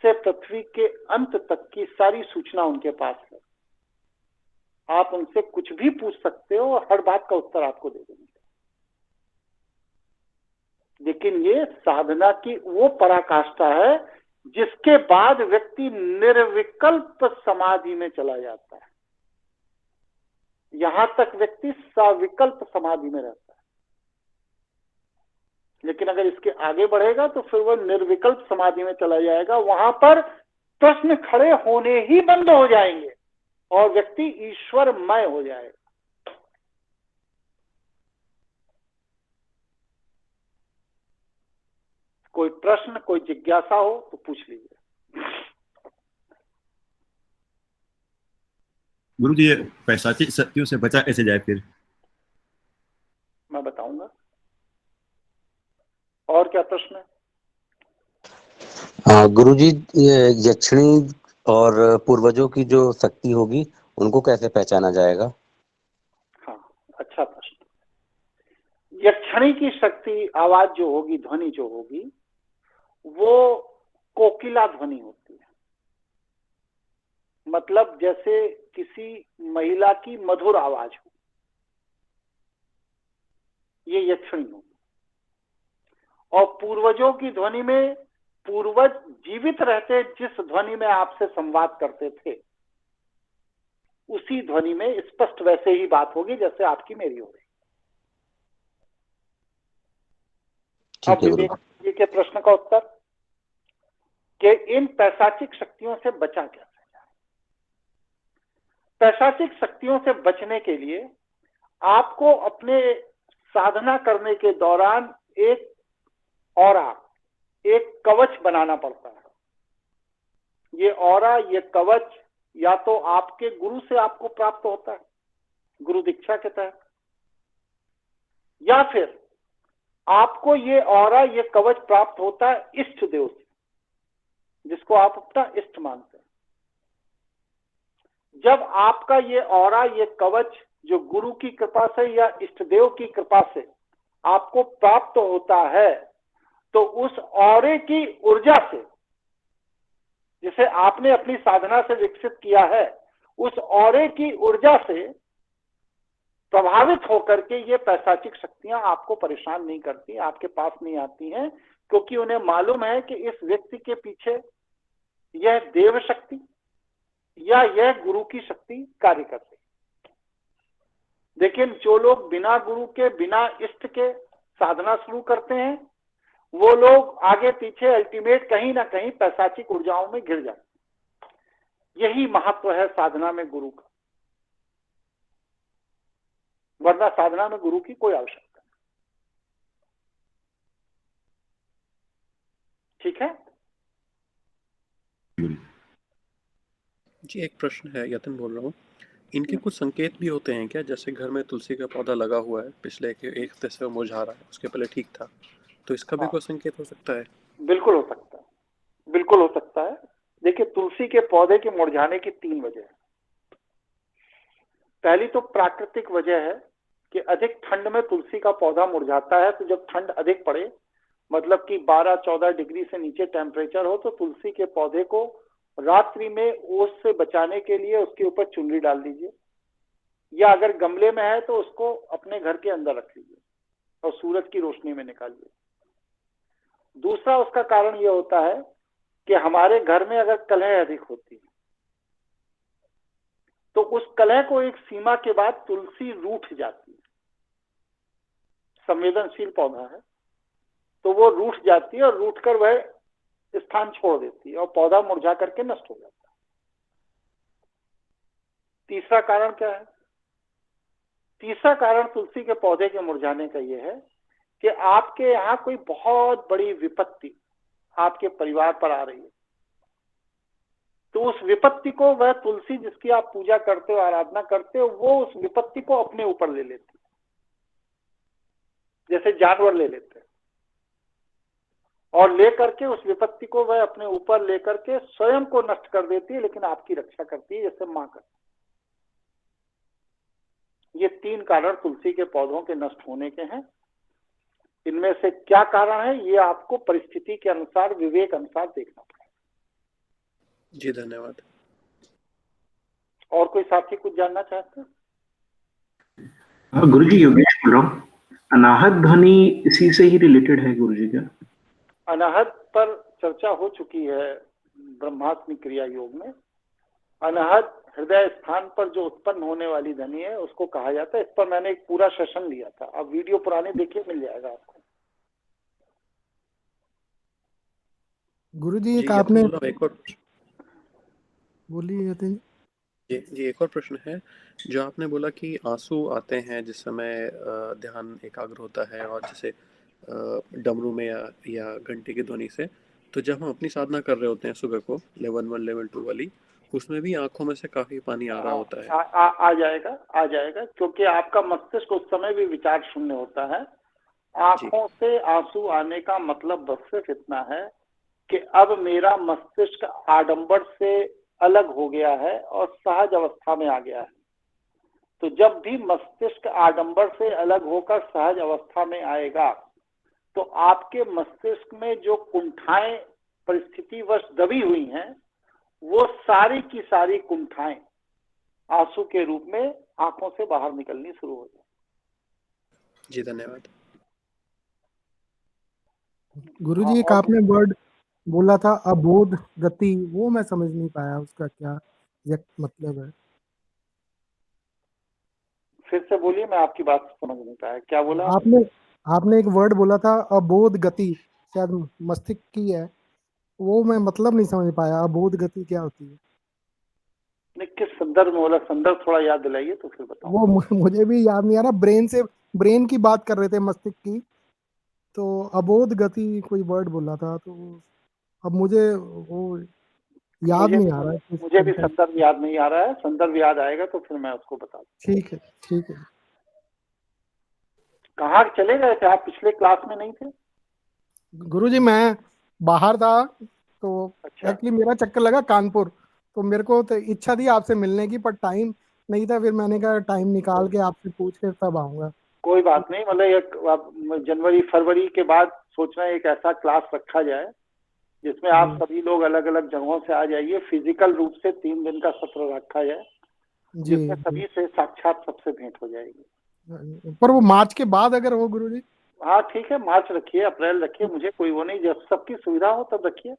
से पृथ्वी के अंत तक की सारी सूचना उनके पास है। आप उनसे कुछ भी पूछ सकते हो और हर बात का उत्तर आपको दे देंगे। लेकिन ये साधना की वो पराकाष्ठा है जिसके बाद व्यक्ति निर्विकल्प समाधि में चला जाता है। यहां तक व्यक्ति सविकल्प समाधि में रहता है, लेकिन अगर इसके आगे बढ़ेगा तो फिर वह निर्विकल्प समाधि में चला जाएगा। वहां पर प्रश्न खड़े होने ही बंद हो जाएंगे और व्यक्ति ईश्वरमय हो जाएगा। कोई प्रश्न, कोई जिज्ञासा हो तो पूछ लीजिए। गुरु जी, पैशाचिक शक्तियों से बचा कैसे जाए फिर? मैं बताऊंगा। और क्या प्रश्न है? गुरुजी, ये यक्षिणी और पूर्वजों की जो शक्ति होगी उनको कैसे पहचाना जाएगा? हाँ, अच्छा प्रश्न। यक्षिणी की शक्ति, आवाज जो होगी, ध्वनि जो होगी, वो कोकिला ध्वनि होती है। मतलब जैसे किसी महिला की मधुर आवाज हो, ये यक्षिणी होगी। और पूर्वजों की ध्वनि में पूर्वज जीवित रहते जिस ध्वनि में आपसे संवाद करते थे, उसी ध्वनि में स्पष्ट वैसे ही बात होगी जैसे आपकी मेरी हो रही। अब विवेक जी के प्रश्न का उत्तर कि इन पैशाचिक शक्तियों से बचा कैसे जाए। पैशाचिक शक्तियों से बचने के लिए आपको अपने साधना करने के दौरान एक ऑरा, एक कवच बनाना पड़ता है। ये ऑरा, ये कवच या तो आपके गुरु से आपको प्राप्त होता है, गुरु दीक्षा के तहत, या फिर आपको ये ऑरा, ये कवच प्राप्त होता है इष्ट देव से, जिसको आप अपना इष्ट मानते हैं। जब आपका ये ऑरा, ये कवच जो गुरु की कृपा से या इष्ट देव की कृपा से आपको प्राप्त होता है, तो उस ऑरे की ऊर्जा से, जिसे आपने अपनी साधना से विकसित किया है, उस ऑरे की ऊर्जा से प्रभावित होकर के ये पैशाचिक शक्तियां आपको परेशान नहीं करती, आपके पास नहीं आती हैं, क्योंकि उन्हें मालूम है कि इस व्यक्ति के पीछे यह देव शक्ति या यह गुरु की शक्ति कार्य करती। लेकिन जो लोग बिना गुरु के, बिना इष्ट के साधना शुरू करते हैं, वो लोग आगे पीछे अल्टीमेट कहीं ना कहीं पैशाचिक ऊर्जाओं में घिर जाते हैं। यही महत्व है साधना में गुरु का, वरना साधना में गुरु की कोई आवश्यकता नहीं। ठीक है जी। एक प्रश्न है, यतन बोल रहा हूँ। इनके कुछ संकेत भी होते हैं क्या? जैसे घर में तुलसी का पौधा लगा हुआ है, पिछले एक हफ्ते से वो मुरझा रहा है, उसके पहले ठीक था, तो इसका भी कोई संकेत हो सकता है? बिल्कुल हो सकता है, बिल्कुल हो सकता है। देखिए, तुलसी के पौधे के मुरझाने की 3 वजह है। पहली तो प्राकृतिक वजह है कि अधिक ठंड में तुलसी का पौधा मुरझाता है। तो जब ठंड अधिक पड़े, मतलब कि 12-14 डिग्री से नीचे टेम्परेचर हो, तो तुलसी के पौधे को रात्रि में ओस से बचाने के लिए उसके ऊपर चुनरी डाल दीजिए, या अगर गमले में है तो उसको अपने घर के अंदर रख लीजिए और सूरज की रोशनी में निकालिए। दूसरा उसका कारण यह होता है कि हमारे घर में अगर कलह अधिक होती है, तो उस कलह को एक सीमा के बाद तुलसी रूठ जाती है। संवेदनशील पौधा है, तो वो रूठ जाती है और रूठ कर वह स्थान छोड़ देती है और पौधा मुरझा करके नष्ट हो जाता है। तीसरा कारण क्या है? तीसरा कारण तुलसी के पौधे के मुरझाने का यह है कि आपके यहाँ कोई बहुत बड़ी विपत्ति आपके परिवार पर आ रही है, तो उस विपत्ति को वह तुलसी जिसकी आप पूजा करते हो, आराधना करते हो, वो उस विपत्ति को अपने ऊपर ले लेती है, जैसे जानवर ले लेते हैं, और लेकर के उस विपत्ति को वह अपने ऊपर लेकर के स्वयं को नष्ट कर देती है, लेकिन आपकी रक्षा करती है, जैसे मां करती है। ये 3 कारण तुलसी के पौधों के नष्ट होने के हैं। इनमें से क्या कारण है, ये आपको परिस्थिति के अनुसार, विवेक अनुसार देखना पड़ेगा। जी धन्यवाद। और कोई साथी कुछ जानना चाहते हैं? गुरुजी, योगेश बोल रहा हूँ। अनाहत ध्वनि इसी से ही रिलेटेड है गुरुजी क्या? अनाहत पर चर्चा हो चुकी है ब्रह्मास्मि क्रिया योग में। अनाहत हृदय स्थान पर जो उत्पन्न होने वाली ध्वनि है उसको कहा जाता है। इस पर मैंने एक पूरा सेशन लिया था, अब वीडियो पुराने देखिए, मिल जाएगा आपको। गुरुजी एक आपने एक और बोलिए यतन जी एक और प्रश्न है। जो आपने बोला कि आंसू आते हैं जिस समय ध्यान एकाग्र होता है, और जैसे डमरू में या घंटे की ध्वनि से, तो जब हम अपनी साधना कर रहे होते हैं सुबह को, लेवल 1 लेवल 2 वाली, उसमें भी आंखों में से काफी पानी आ रहा होता है। आ जाएगा, क्योंकि आपका मस्तिष्क उस समय भी विचार शून्य होता है। आंखों से आंसू आने का मतलब बस सिर्फ इतना है कि अब मेरा मस्तिष्क आडंबर से अलग हो गया है और सहज अवस्था में आ गया है। तो जब भी मस्तिष्क आडंबर से अलग होकर सहज अवस्था में आएगा, तो आपके मस्तिष्क में जो कुंठाएं परिस्थितिवश दबी हुई हैं, वो सारी की सारी कुंठाएं आंसू के रूप में आंखों से बाहर निकलनी शुरू हो जाए। जी धन्यवाद। गुरुजी एक आपने वर्ड बोला था अबोध गति, वो मैं समझ नहीं पाया, उसका क्या एग्जैक्ट मतलब है? फिर से बोलिए, मैं आपकी बात समझ नहीं पाया, क्या बोला आपने एक वर्ड बोला था अबोध गति, शायद मस्तिष्क की है, वो मैं मतलब नहीं समझ पाया। अबोध गति क्या होती है? नहीं, किस संदर्भ में बोला? संदर्भ थोड़ा याद दिलाइए तो फिर बताऊं। वो मुझे भी याद नहीं आ रहा। ब्रेन की बात कर रहे थे, मस्तिष्क की, तो अबोध गति कोई वर्ड बोला था, तो अब मुझे वो याद नहीं आ रहा है। मुझे भी संदर्भ याद नहीं आ रहा है। संदर्भ याद आएगा तो फिर मैं उसको बता दूं। ठीक है। कहाँ चले गए थे आप? पिछले क्लास में नहीं थे? गुरुजी मैं बाहर था, तो एक्चुअली मेरा चक्कर लगा कानपुर, तो मेरे को तो इच्छा थी आपसे मिलने की, पर टाइम नहीं था। फिर मैंने कहा टाइम निकाल के आपसे पूछ के तब आऊंगा। कोई बात नहीं, मतलब एक जनवरी फरवरी के बाद सोच रहे हैं एक ऐसा क्लास रखा जाए जिसमें आप सभी लोग अलग अलग जगहों से आ जाइए। फिजिकल रूप से 3 दिन का सत्र रखा जाए, जिसमें सभी से साक्षात सबसे भेंट हो जाएगी। पर वो मार्च के बाद अगर हो गुरुजी? हाँ ठीक है, मार्च रखिए, अप्रैल रखिए, मुझे कोई वो नहीं, जब सबकी सुविधा हो तब रखिए।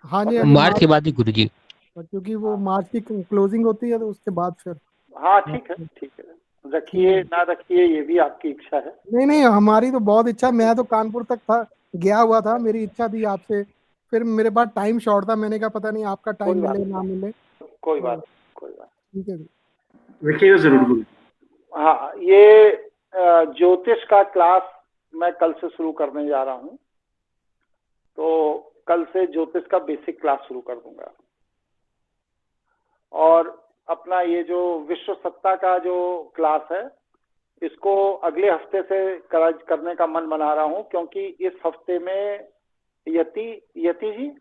हाँ जी, हाँ जी, मार्च के बाद ही गुरुजी। क्योंकि वो मार्च की क्लोजिंग होती है तो उसके बाद फिर। हाँ ठीक है, ठीक है, रखिए ना रखिए ये भी आपकी इच्छा है। नहीं नहीं, हमारी तो बहुत इच्छा, मैं तो कानपुर तक था, गया हुआ था, मेरी इच्छा थी आपसे, फिर मेरे पास टाइम शॉर्ट था, मैंने कहा पता नहीं आपका टाइम कोई बात मिले ना मिले। कोई तो बात कोई बात ठीक है जी। रखिएगा जरूर गुरु। हाँ, ये ज्योतिष का क्लास मैं कल से शुरू करने जा रहा हूँ, तो कल से ज्योतिष का बेसिक क्लास शुरू कर दूंगा। और अपना ये जो विश्व सत्ता का जो क्लास है, इसको अगले हफ्ते से करने का मन बना रहा हूँ, क्योंकि इस हफ्ते में यति जी,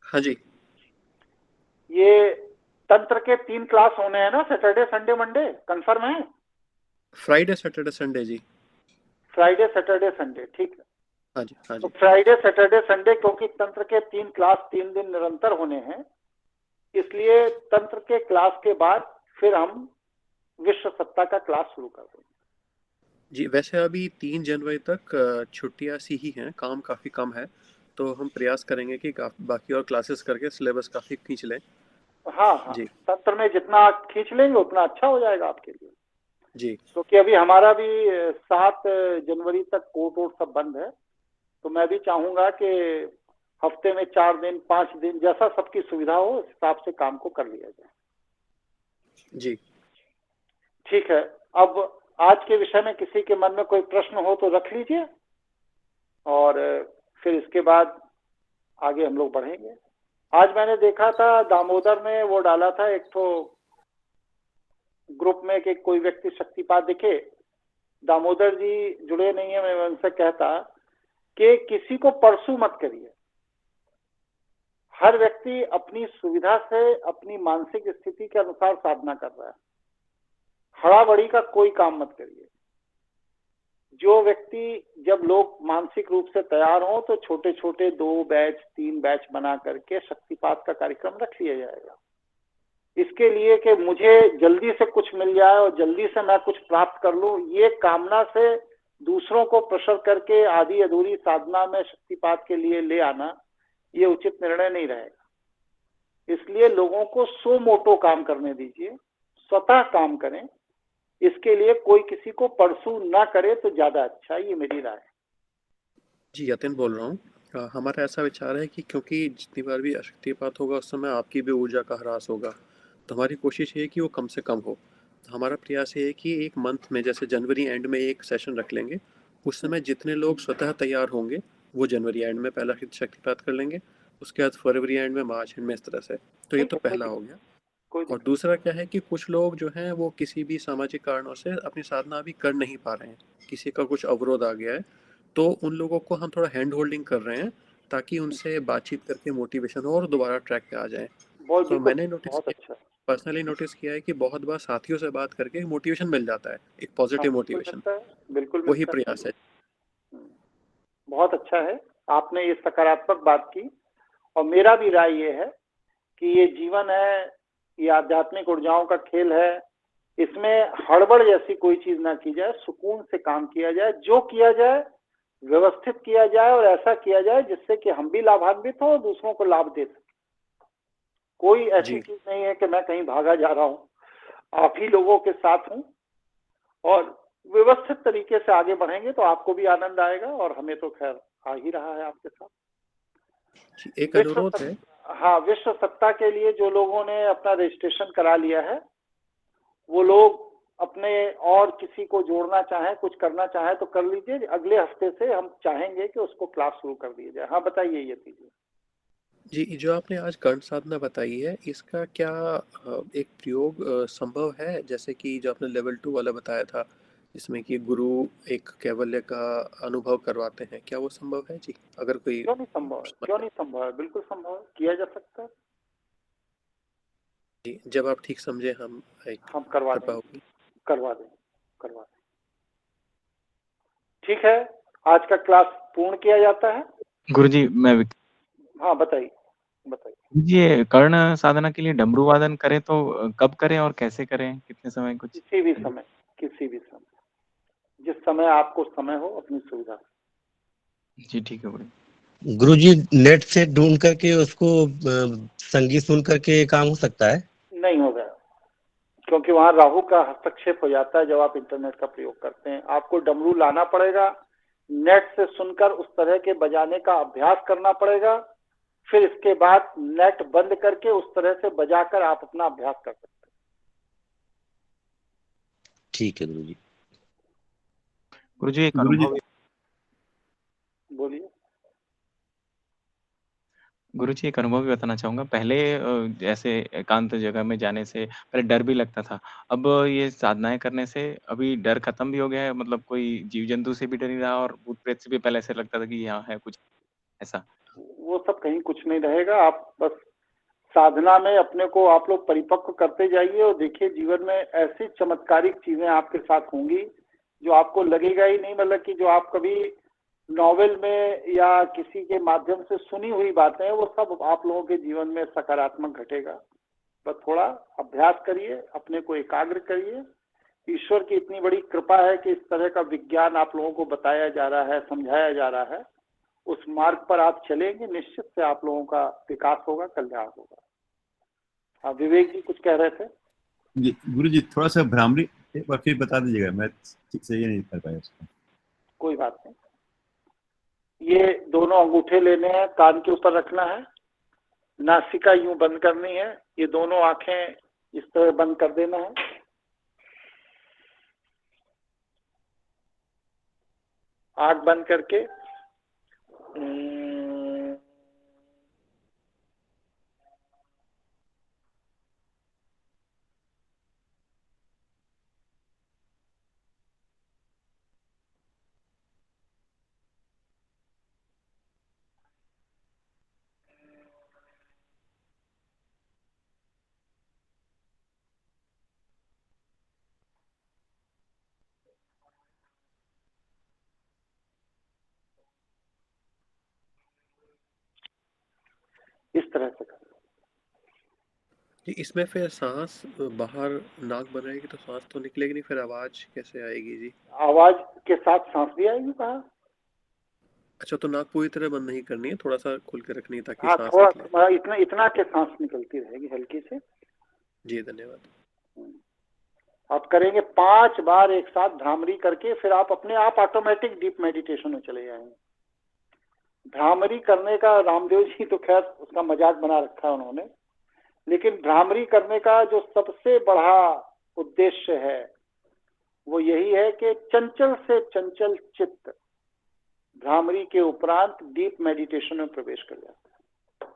हाँ जी, ये तंत्र के 3 क्लास होने हैं ना, सैटरडे संडे मंडे, कंफर्म है? फ्राइडे सैटरडे संडे जी। फ्राइडे सैटरडे संडे, ठीक है। हाँ जी, हाँ तो जी, फ्राइडे सैटरडे संडे, क्योंकि तंत्र के 3 क्लास 3 दिन निरंतर होने हैं, इसलिए तंत्र के क्लास के बाद फिर हम विश्व सत्ता का क्लास शुरू कर देंगे। जी। वैसे अभी 3 जनवरी तक छुट्टियां सी ही हैं, काम काफ़ी कम है, तो हम प्रयास करेंगे कि बाकी और क्लासेस करके सिलेबस काफ़ी खींच लें। हाँ हाँ, जी तंत्र में जितना खींच लेंगे उतना अच्छा हो जाएगा आपके लिए, जी। क्योंकि अभी हमारा भी 7 जनवरी तक कोर्ट वोट सब बंद है, तो मैं भी चाहूंगा कि हफ्ते में 4 दिन 5 दिन, जैसा सबकी सुविधा हो उस हिसाब से काम को कर लिया जाए। जी ठीक है, अब आज के विषय में किसी के मन में कोई प्रश्न हो तो रख लीजिए, और फिर इसके बाद आगे हम लोग बढ़ेंगे। आज मैंने देखा था दामोदर ने वो डाला था एक तो ग्रुप में कि कोई व्यक्ति शक्तिपात दिखे, दामोदर जी जुड़े नहीं है, मैं उनसे कहता कि किसी को परसू मत करिए, हर व्यक्ति अपनी सुविधा से अपनी मानसिक स्थिति के अनुसार साधना कर रहा है, हड़ाबड़ी का कोई काम मत करिए। जो व्यक्ति, जब लोग मानसिक रूप से तैयार हों तो छोटे छोटे 2 बैच 3 बैच बना करके शक्तिपात का कार्यक्रम रख लिया जाएगा, इसके लिए कि मुझे जल्दी से कुछ मिल जाए और जल्दी से मैं कुछ प्राप्त कर लूं, ये कामना से दूसरों को प्रेशर करके आधी अधूरी साधना में शक्तिपात के लिए ले आना, ये उचित निर्णय नहीं रहेगा। इसलिए लोगों को सो मोटो काम करने दीजिए, स्वतः काम करें, इसके लिए कोई किसी को परसू ना करे तो ज्यादा अच्छा है, ये मेरी राय है। जी, यतिन बोल रहा हूँ। हमारा ऐसा विचार है कि क्योंकि जितनी बार भी अशक्तिपात होगा उस समय आपकी भी ऊर्जा का ह्रास होगा, तो हमारी कोशिश ये है कि वो कम से कम हो। तो हमारा प्रयास ये है कि एक मंथ में, जैसे जनवरी एंड में एक सेशन रख लेंगे, उस समय जितने लोग स्वतः तैयार होंगे वो जनवरी एंड में पहला शक्तिपात कर लेंगे, उसके बाद फरवरी एंड में, मार्च एंड में, इस तरह से। तो ये तो पहला हो गया। और दूसरा क्या है कि कुछ लोग जो हैं वो किसी भी सामाजिक कारणों से अपनी साधना अभी कर नहीं पा रहे हैं, किसी का कुछ अवरोध आ गया है, तो उन लोगों को हम थोड़ा हैंड होल्डिंग कर रहे हैं ताकि उनसे बातचीत करके मोटिवेशन हो और दोबारा ट्रैक पे आ जाए। तो मैंने नोटिस किया, पर्सनली नोटिस किया है कि बहुत बार साथियों से बात करके मोटिवेशन मिल जाता है, एक पॉजिटिव मोटिवेशन। बिल्कुल वही प्रयास है। बहुत अच्छा है, आपने ये सकारात्मक बात की, और मेरा भी राय ये है कि ये जीवन है, ये आध्यात्मिक ऊर्जाओं का खेल है, इसमें हड़बड़ जैसी कोई चीज ना की जाए, सुकून से काम किया जाए, जो किया जाए व्यवस्थित किया जाए और ऐसा किया जाए जिससे कि हम भी लाभान्वित हो और दूसरों को लाभ दे सके। कोई ऐसी चीज नहीं है कि मैं कहीं भागा जा रहा हूँ, आप ही लोगों के साथ हूँ, और व्यवस्थित तरीके से आगे बढ़ेंगे तो आपको भी आनंद आएगा, और हमें तो खैर आ ही रहा है आपके साथ। एक अनुरोध है। हाँ, विश्व सत्ता के लिए जो लोगों ने अपना रजिस्ट्रेशन करा लिया है, वो लोग अपने और किसी को जोड़ना चाहें, कुछ करना चाहें तो कर लीजिए। अगले हफ्ते से हम चाहेंगे कि उसको क्लास शुरू कर दिया जाए। हाँ बताइए ये चीजें। जी, जो आपने आज कर्ण साधना बताई है, इसका क्या एक प्रयोग संभव है, जैसे कि जो आपने लेवल 2 वाला बताया था, जिसमें कि गुरु एक कैवल्य का अनुभव करवाते हैं, क्या वो संभव है जी? अगर कोई क्यों नहीं संभव है, क्यों नहीं संभव है, बिल्कुल संभव है, किया जा सकता है जी। जब आप ठीक समझे हम करवा देंगे, करवा दें। ठीक है, आज का क्लास पूर्ण किया जाता है। गुरुजी मैं हाँ बताइए। ये कर्ण साधना के लिए डमरू वादन करें तो कब करें और कैसे करें, कितने समय? कुछ किसी भी समय, जिस समय आपको समय हो अपनी सुविधा से। जी ठीक है गुरुजी। गुरुजी नेट से ढूंढ करके उसको संगीत सुन करके काम हो सकता है? नहीं होगा, क्योंकि वहां राहु का हस्तक्षेप हो जाता है जब आप इंटरनेट का प्रयोग करते हैं। आपको डमरू लाना पड़ेगा, नेट से सुनकर उस तरह के बजाने का अभ्यास करना पड़ेगा, फिर इसके बाद नेट बंद करके उस तरह से बजाकर आप अपना अभ्यास कर सकते हैं। ठीक है गुरुजी। गुरुजी एक अनुभव, बोलिए। गुरुजी एक अनुभव भी बताना चाहूंगा। पहले ऐसे एकांत जगह में जाने से पहले डर भी लगता था। अब ये साधनाएं करने से अभी डर खत्म भी हो गया है, मतलब कोई जीव जंतु से भी डर नहीं रहा और भूत प्रेत से भी पहले ऐसे लगता था कि यहाँ है कुछ ऐसा। वो सब कहीं कुछ नहीं रहेगा। आप बस साधना में अपने को आप लोग परिपक्व करते जाइए और देखिए जीवन में ऐसी चमत्कारिक चीजें आपके साथ होंगी जो आपको लगेगा ही नहीं, मतलब कि जो आप कभी नॉवेल में या किसी के माध्यम से सुनी हुई बातें हैं वो सब आप लोगों के जीवन में सकारात्मक घटेगा। बस थोड़ा अभ्यास करिए, अपने को एकाग्र करिए। ईश्वर की इतनी बड़ी कृपा है कि इस तरह का विज्ञान आप लोगों को बताया जा रहा है, समझाया जा रहा है। उस मार्ग पर आप चलेंगे, निश्चित से आप लोगों का विकास होगा, कल्याण होगा। हाँ विवेक जी कुछ कह रहे थे। जी गुरुजी थोड़ा सा भ्रामरी एक बार फिर बता दीजिएगा, मैं ठीक से ये नहीं कर पाया उसको। कोई बात नहीं। ये दोनों अंगूठे लेने हैं, कान के ऊपर रखना है, नासिका यूं बंद करनी है, ये दोनों आंखें इस तरह बंद कर देना है। आंख बंद करके इस तरह से कर। जी इसमें फिर सांस बाहर नाक बंद रहेगी तो सांस तो निकलेगी नहीं, फिर आवाज कैसे आएगी जी? आवाज के साथ सांस भी आएगी बाहर। अच्छा तो नाक पूरी तरह बंद नहीं करनी है, थोड़ा सा खोल के रखनी है ताकि हाँ सांस थोड़ा निकले। इतना इतना के सांस निकलती रहेगी हल्की से। जी धन्यवाद। आप करेंगे 5 बार एक साथ भ्रामरी करके, फिर आप अपने आप ऑटोमेटिक डीप मेडिटेशन में चले जाएंगे। भ्रामरी करने का रामदेव जी तो खैर उसका मजाक बना रखा है उन्होंने, लेकिन भ्रामरी करने का जो सबसे बड़ा उद्देश्य है वो यही है कि चंचल से चंचल चित्त भ्रामरी के उपरांत डीप मेडिटेशन में प्रवेश कर जाता है।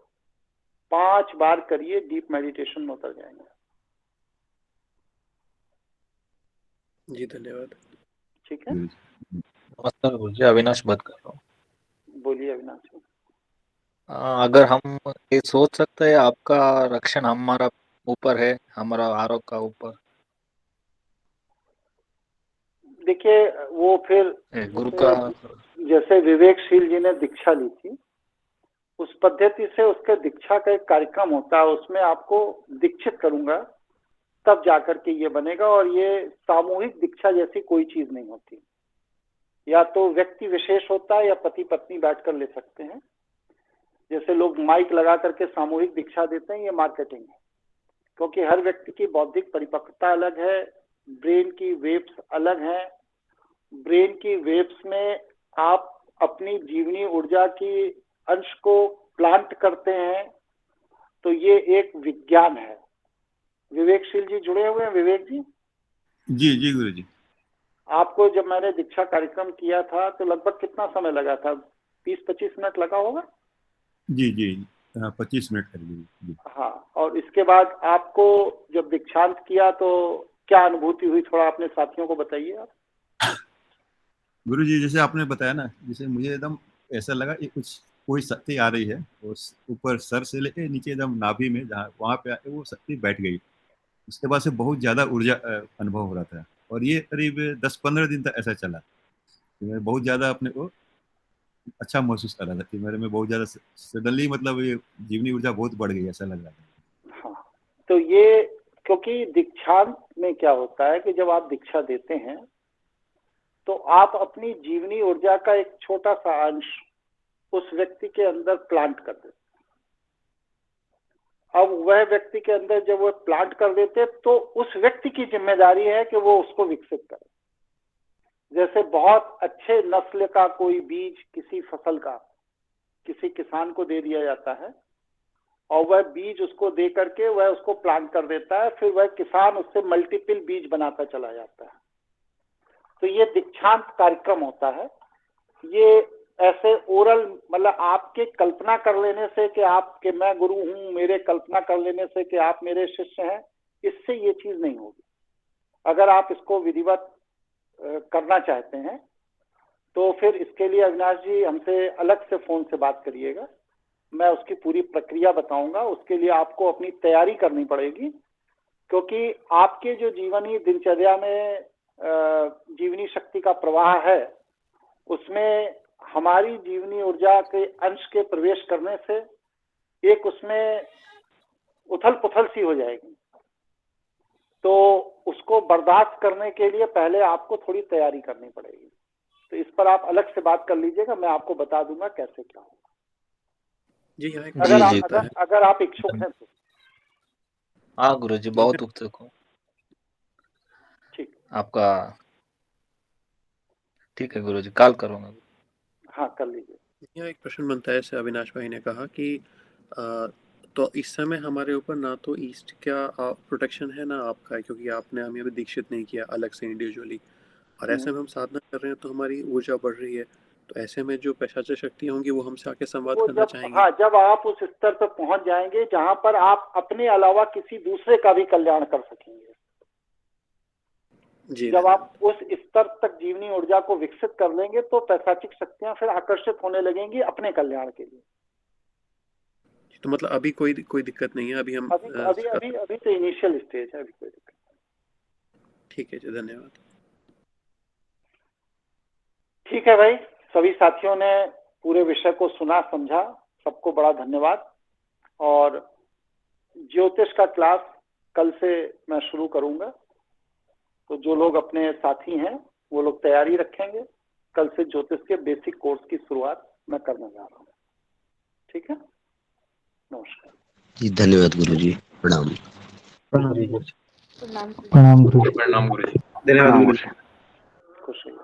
5 बार करिए, डीप मेडिटेशन में उतर जाएंगे। जी धन्यवाद। ठीक है। नमस्कार गुरुजी, अविनाश बात कर रहा हूँ। बोलिए अविनाश। अगर हम ये सोच सकते हैं आपका रक्षण हमारा ऊपर है, हमारा आरोग्य का ऊपर। देखिए वो फिर गुरु का जैसे विवेकशील जी ने दीक्षा ली थी उस पद्धति से उसके दीक्षा का एक कार्यक्रम होता है, उसमें आपको दीक्षित करूंगा तब जाकर के ये बनेगा। और ये सामूहिक दीक्षा जैसी कोई चीज नहीं होती, या तो व्यक्ति विशेष होता है या पति पत्नी बैठकर ले सकते हैं। जैसे लोग माइक लगा करके सामूहिक दीक्षा देते हैं, ये मार्केटिंग है, क्योंकि हर व्यक्ति की बौद्धिक परिपक्वता अलग है, ब्रेन की वेव्स अलग हैं। ब्रेन की वेव्स में आप अपनी जीवनी ऊर्जा की अंश को प्लांट करते हैं, तो ये एक विज्ञान है। विवेकशील जी जुड़े हुए हैं। विवेक जी जी जी गुरु जी। आपको जब मैंने दीक्षा कार्यक्रम किया था तो लगभग कितना समय लगा था? 20-25 मिनट लगा होगा। जी जी 25 मिनट कर लीजिए। हाँ, और इसके बाद आपको जब दीक्षांत किया तो क्या अनुभूति हुई, थोड़ा अपने साथियों को बताइए आप। गुरु जी जैसे आपने बताया ना, जैसे मुझे एकदम ऐसा लगा कि कुछ कोई शक्ति आ रही है, वो ऊपर सर से लेके नीचे एकदम नाभि में, जहाँ वहाँ पे आके वो शक्ति बैठ गई। उसके बाद से बहुत ज्यादा ऊर्जा अनुभव हो रहा था, और ये करीब 10-15 दिन तक ऐसा चला। तो मैं बहुत ज्यादा अपने को अच्छा महसूस कर रहा था कि मेरे में बहुत ज्यादा सडनली, मतलब ये जीवनी ऊर्जा बहुत बढ़ गई, ऐसा लग रहा था। हाँ, तो ये क्योंकि दीक्षांत में क्या होता है कि जब आप दीक्षा देते हैं तो आप अपनी जीवनी ऊर्जा का एक छोटा सा अंश उस व्यक्ति के अंदर प्लांट कर देते। अब वह व्यक्ति के अंदर जब वो प्लांट कर देते तो उस व्यक्ति की जिम्मेदारी है कि वो उसको विकसित करे। जैसे बहुत अच्छे नस्ल का कोई बीज किसी फसल का किसी किसान को दे दिया जाता है और वह बीज उसको दे करके वह उसको प्लांट कर देता है, फिर वह किसान उससे मल्टीपल बीज बनाता चला जाता है। तो ये दीक्षांत कार्यक्रम होता है। ये ऐसे ओरल मतलब आपके कल्पना कर लेने से कि आप कि मैं गुरु हूं, मेरे कल्पना कर लेने से कि आप मेरे शिष्य हैं, इससे ये चीज नहीं होगी। अगर आप इसको विधिवत करना चाहते हैं तो फिर इसके लिए अविनाश जी हमसे अलग से फोन से बात करिएगा, मैं उसकी पूरी प्रक्रिया बताऊंगा। उसके लिए आपको अपनी तैयारी करनी पड़ेगी, क्योंकि आपके जो जीवनी दिनचर्या में जीवनी शक्ति का प्रवाह है उसमें हमारी जीवनी ऊर्जा के अंश के प्रवेश करने से एक उसमें उथल पुथल सी हो जाएगी। तो उसको बर्दाश्त करने के लिए पहले आपको थोड़ी तैयारी करनी पड़ेगी। तो इस पर आप अलग से बात कर लीजिएगा, मैं आपको बता दूंगा कैसे क्या होगा। जी अगर आप इच्छुक हैं तो। हाँ गुरुजी, बहुत उत्सुक हूँ। ठीक, आपका ठीक है गुरुजी, कॉल करूंगा। हाँ कर लीजिए। यहाँ एक प्रश्न बनता है, जैसे अविनाश भाई ने कहा कि तो इस समय हमारे ऊपर ना तो ईस्ट का प्रोटेक्शन है ना आपका, क्योंकि आपने हमें अभी दीक्षित नहीं किया अलग से इंडिविजुअली, और ऐसे में हम साधना कर रहे हैं तो हमारी ऊर्जा बढ़ रही है। तो ऐसे में जो पैशाच शक्तियाँ होंगी वो हमसे आके संवाद करना चाहेंगी। हाँ, जब आप उस स्तर पर पहुंच जाएंगे जहां पर आप अपने अलावा किसी दूसरे का भी कल्याण कर सकेंगे, जी, जब आप उस स्तर तक जीवनी ऊर्जा को विकसित कर लेंगे तो पैशाचिक शक्तियां फिर आकर्षित होने लगेंगी अपने कल्याण के लिए। तो मतलब अभी कोई दिक्कत नहीं है, अभी हम अभी तो इनिशियल स्टेज है, अभी कोई दिक्कत। ठीक है जी, धन्यवाद। ठीक है भाई, सभी साथियों ने पूरे विषय को सुना समझा, सबको बड़ा धन्यवाद। और ज्योतिष का क्लास कल से मैं शुरू करूंगा, तो जो लोग अपने साथी हैं वो लोग तैयारी रखेंगे। कल से ज्योतिष के बेसिक कोर्स की शुरुआत मैं करने जा रहा हूँ। ठीक है, नमस्कार जी, धन्यवाद गुरु जी, प्रणाम। प्रणाम गुरु जी। प्रणाम गुरुजी। धन्यवाद गुरु जी। खुश रहिए।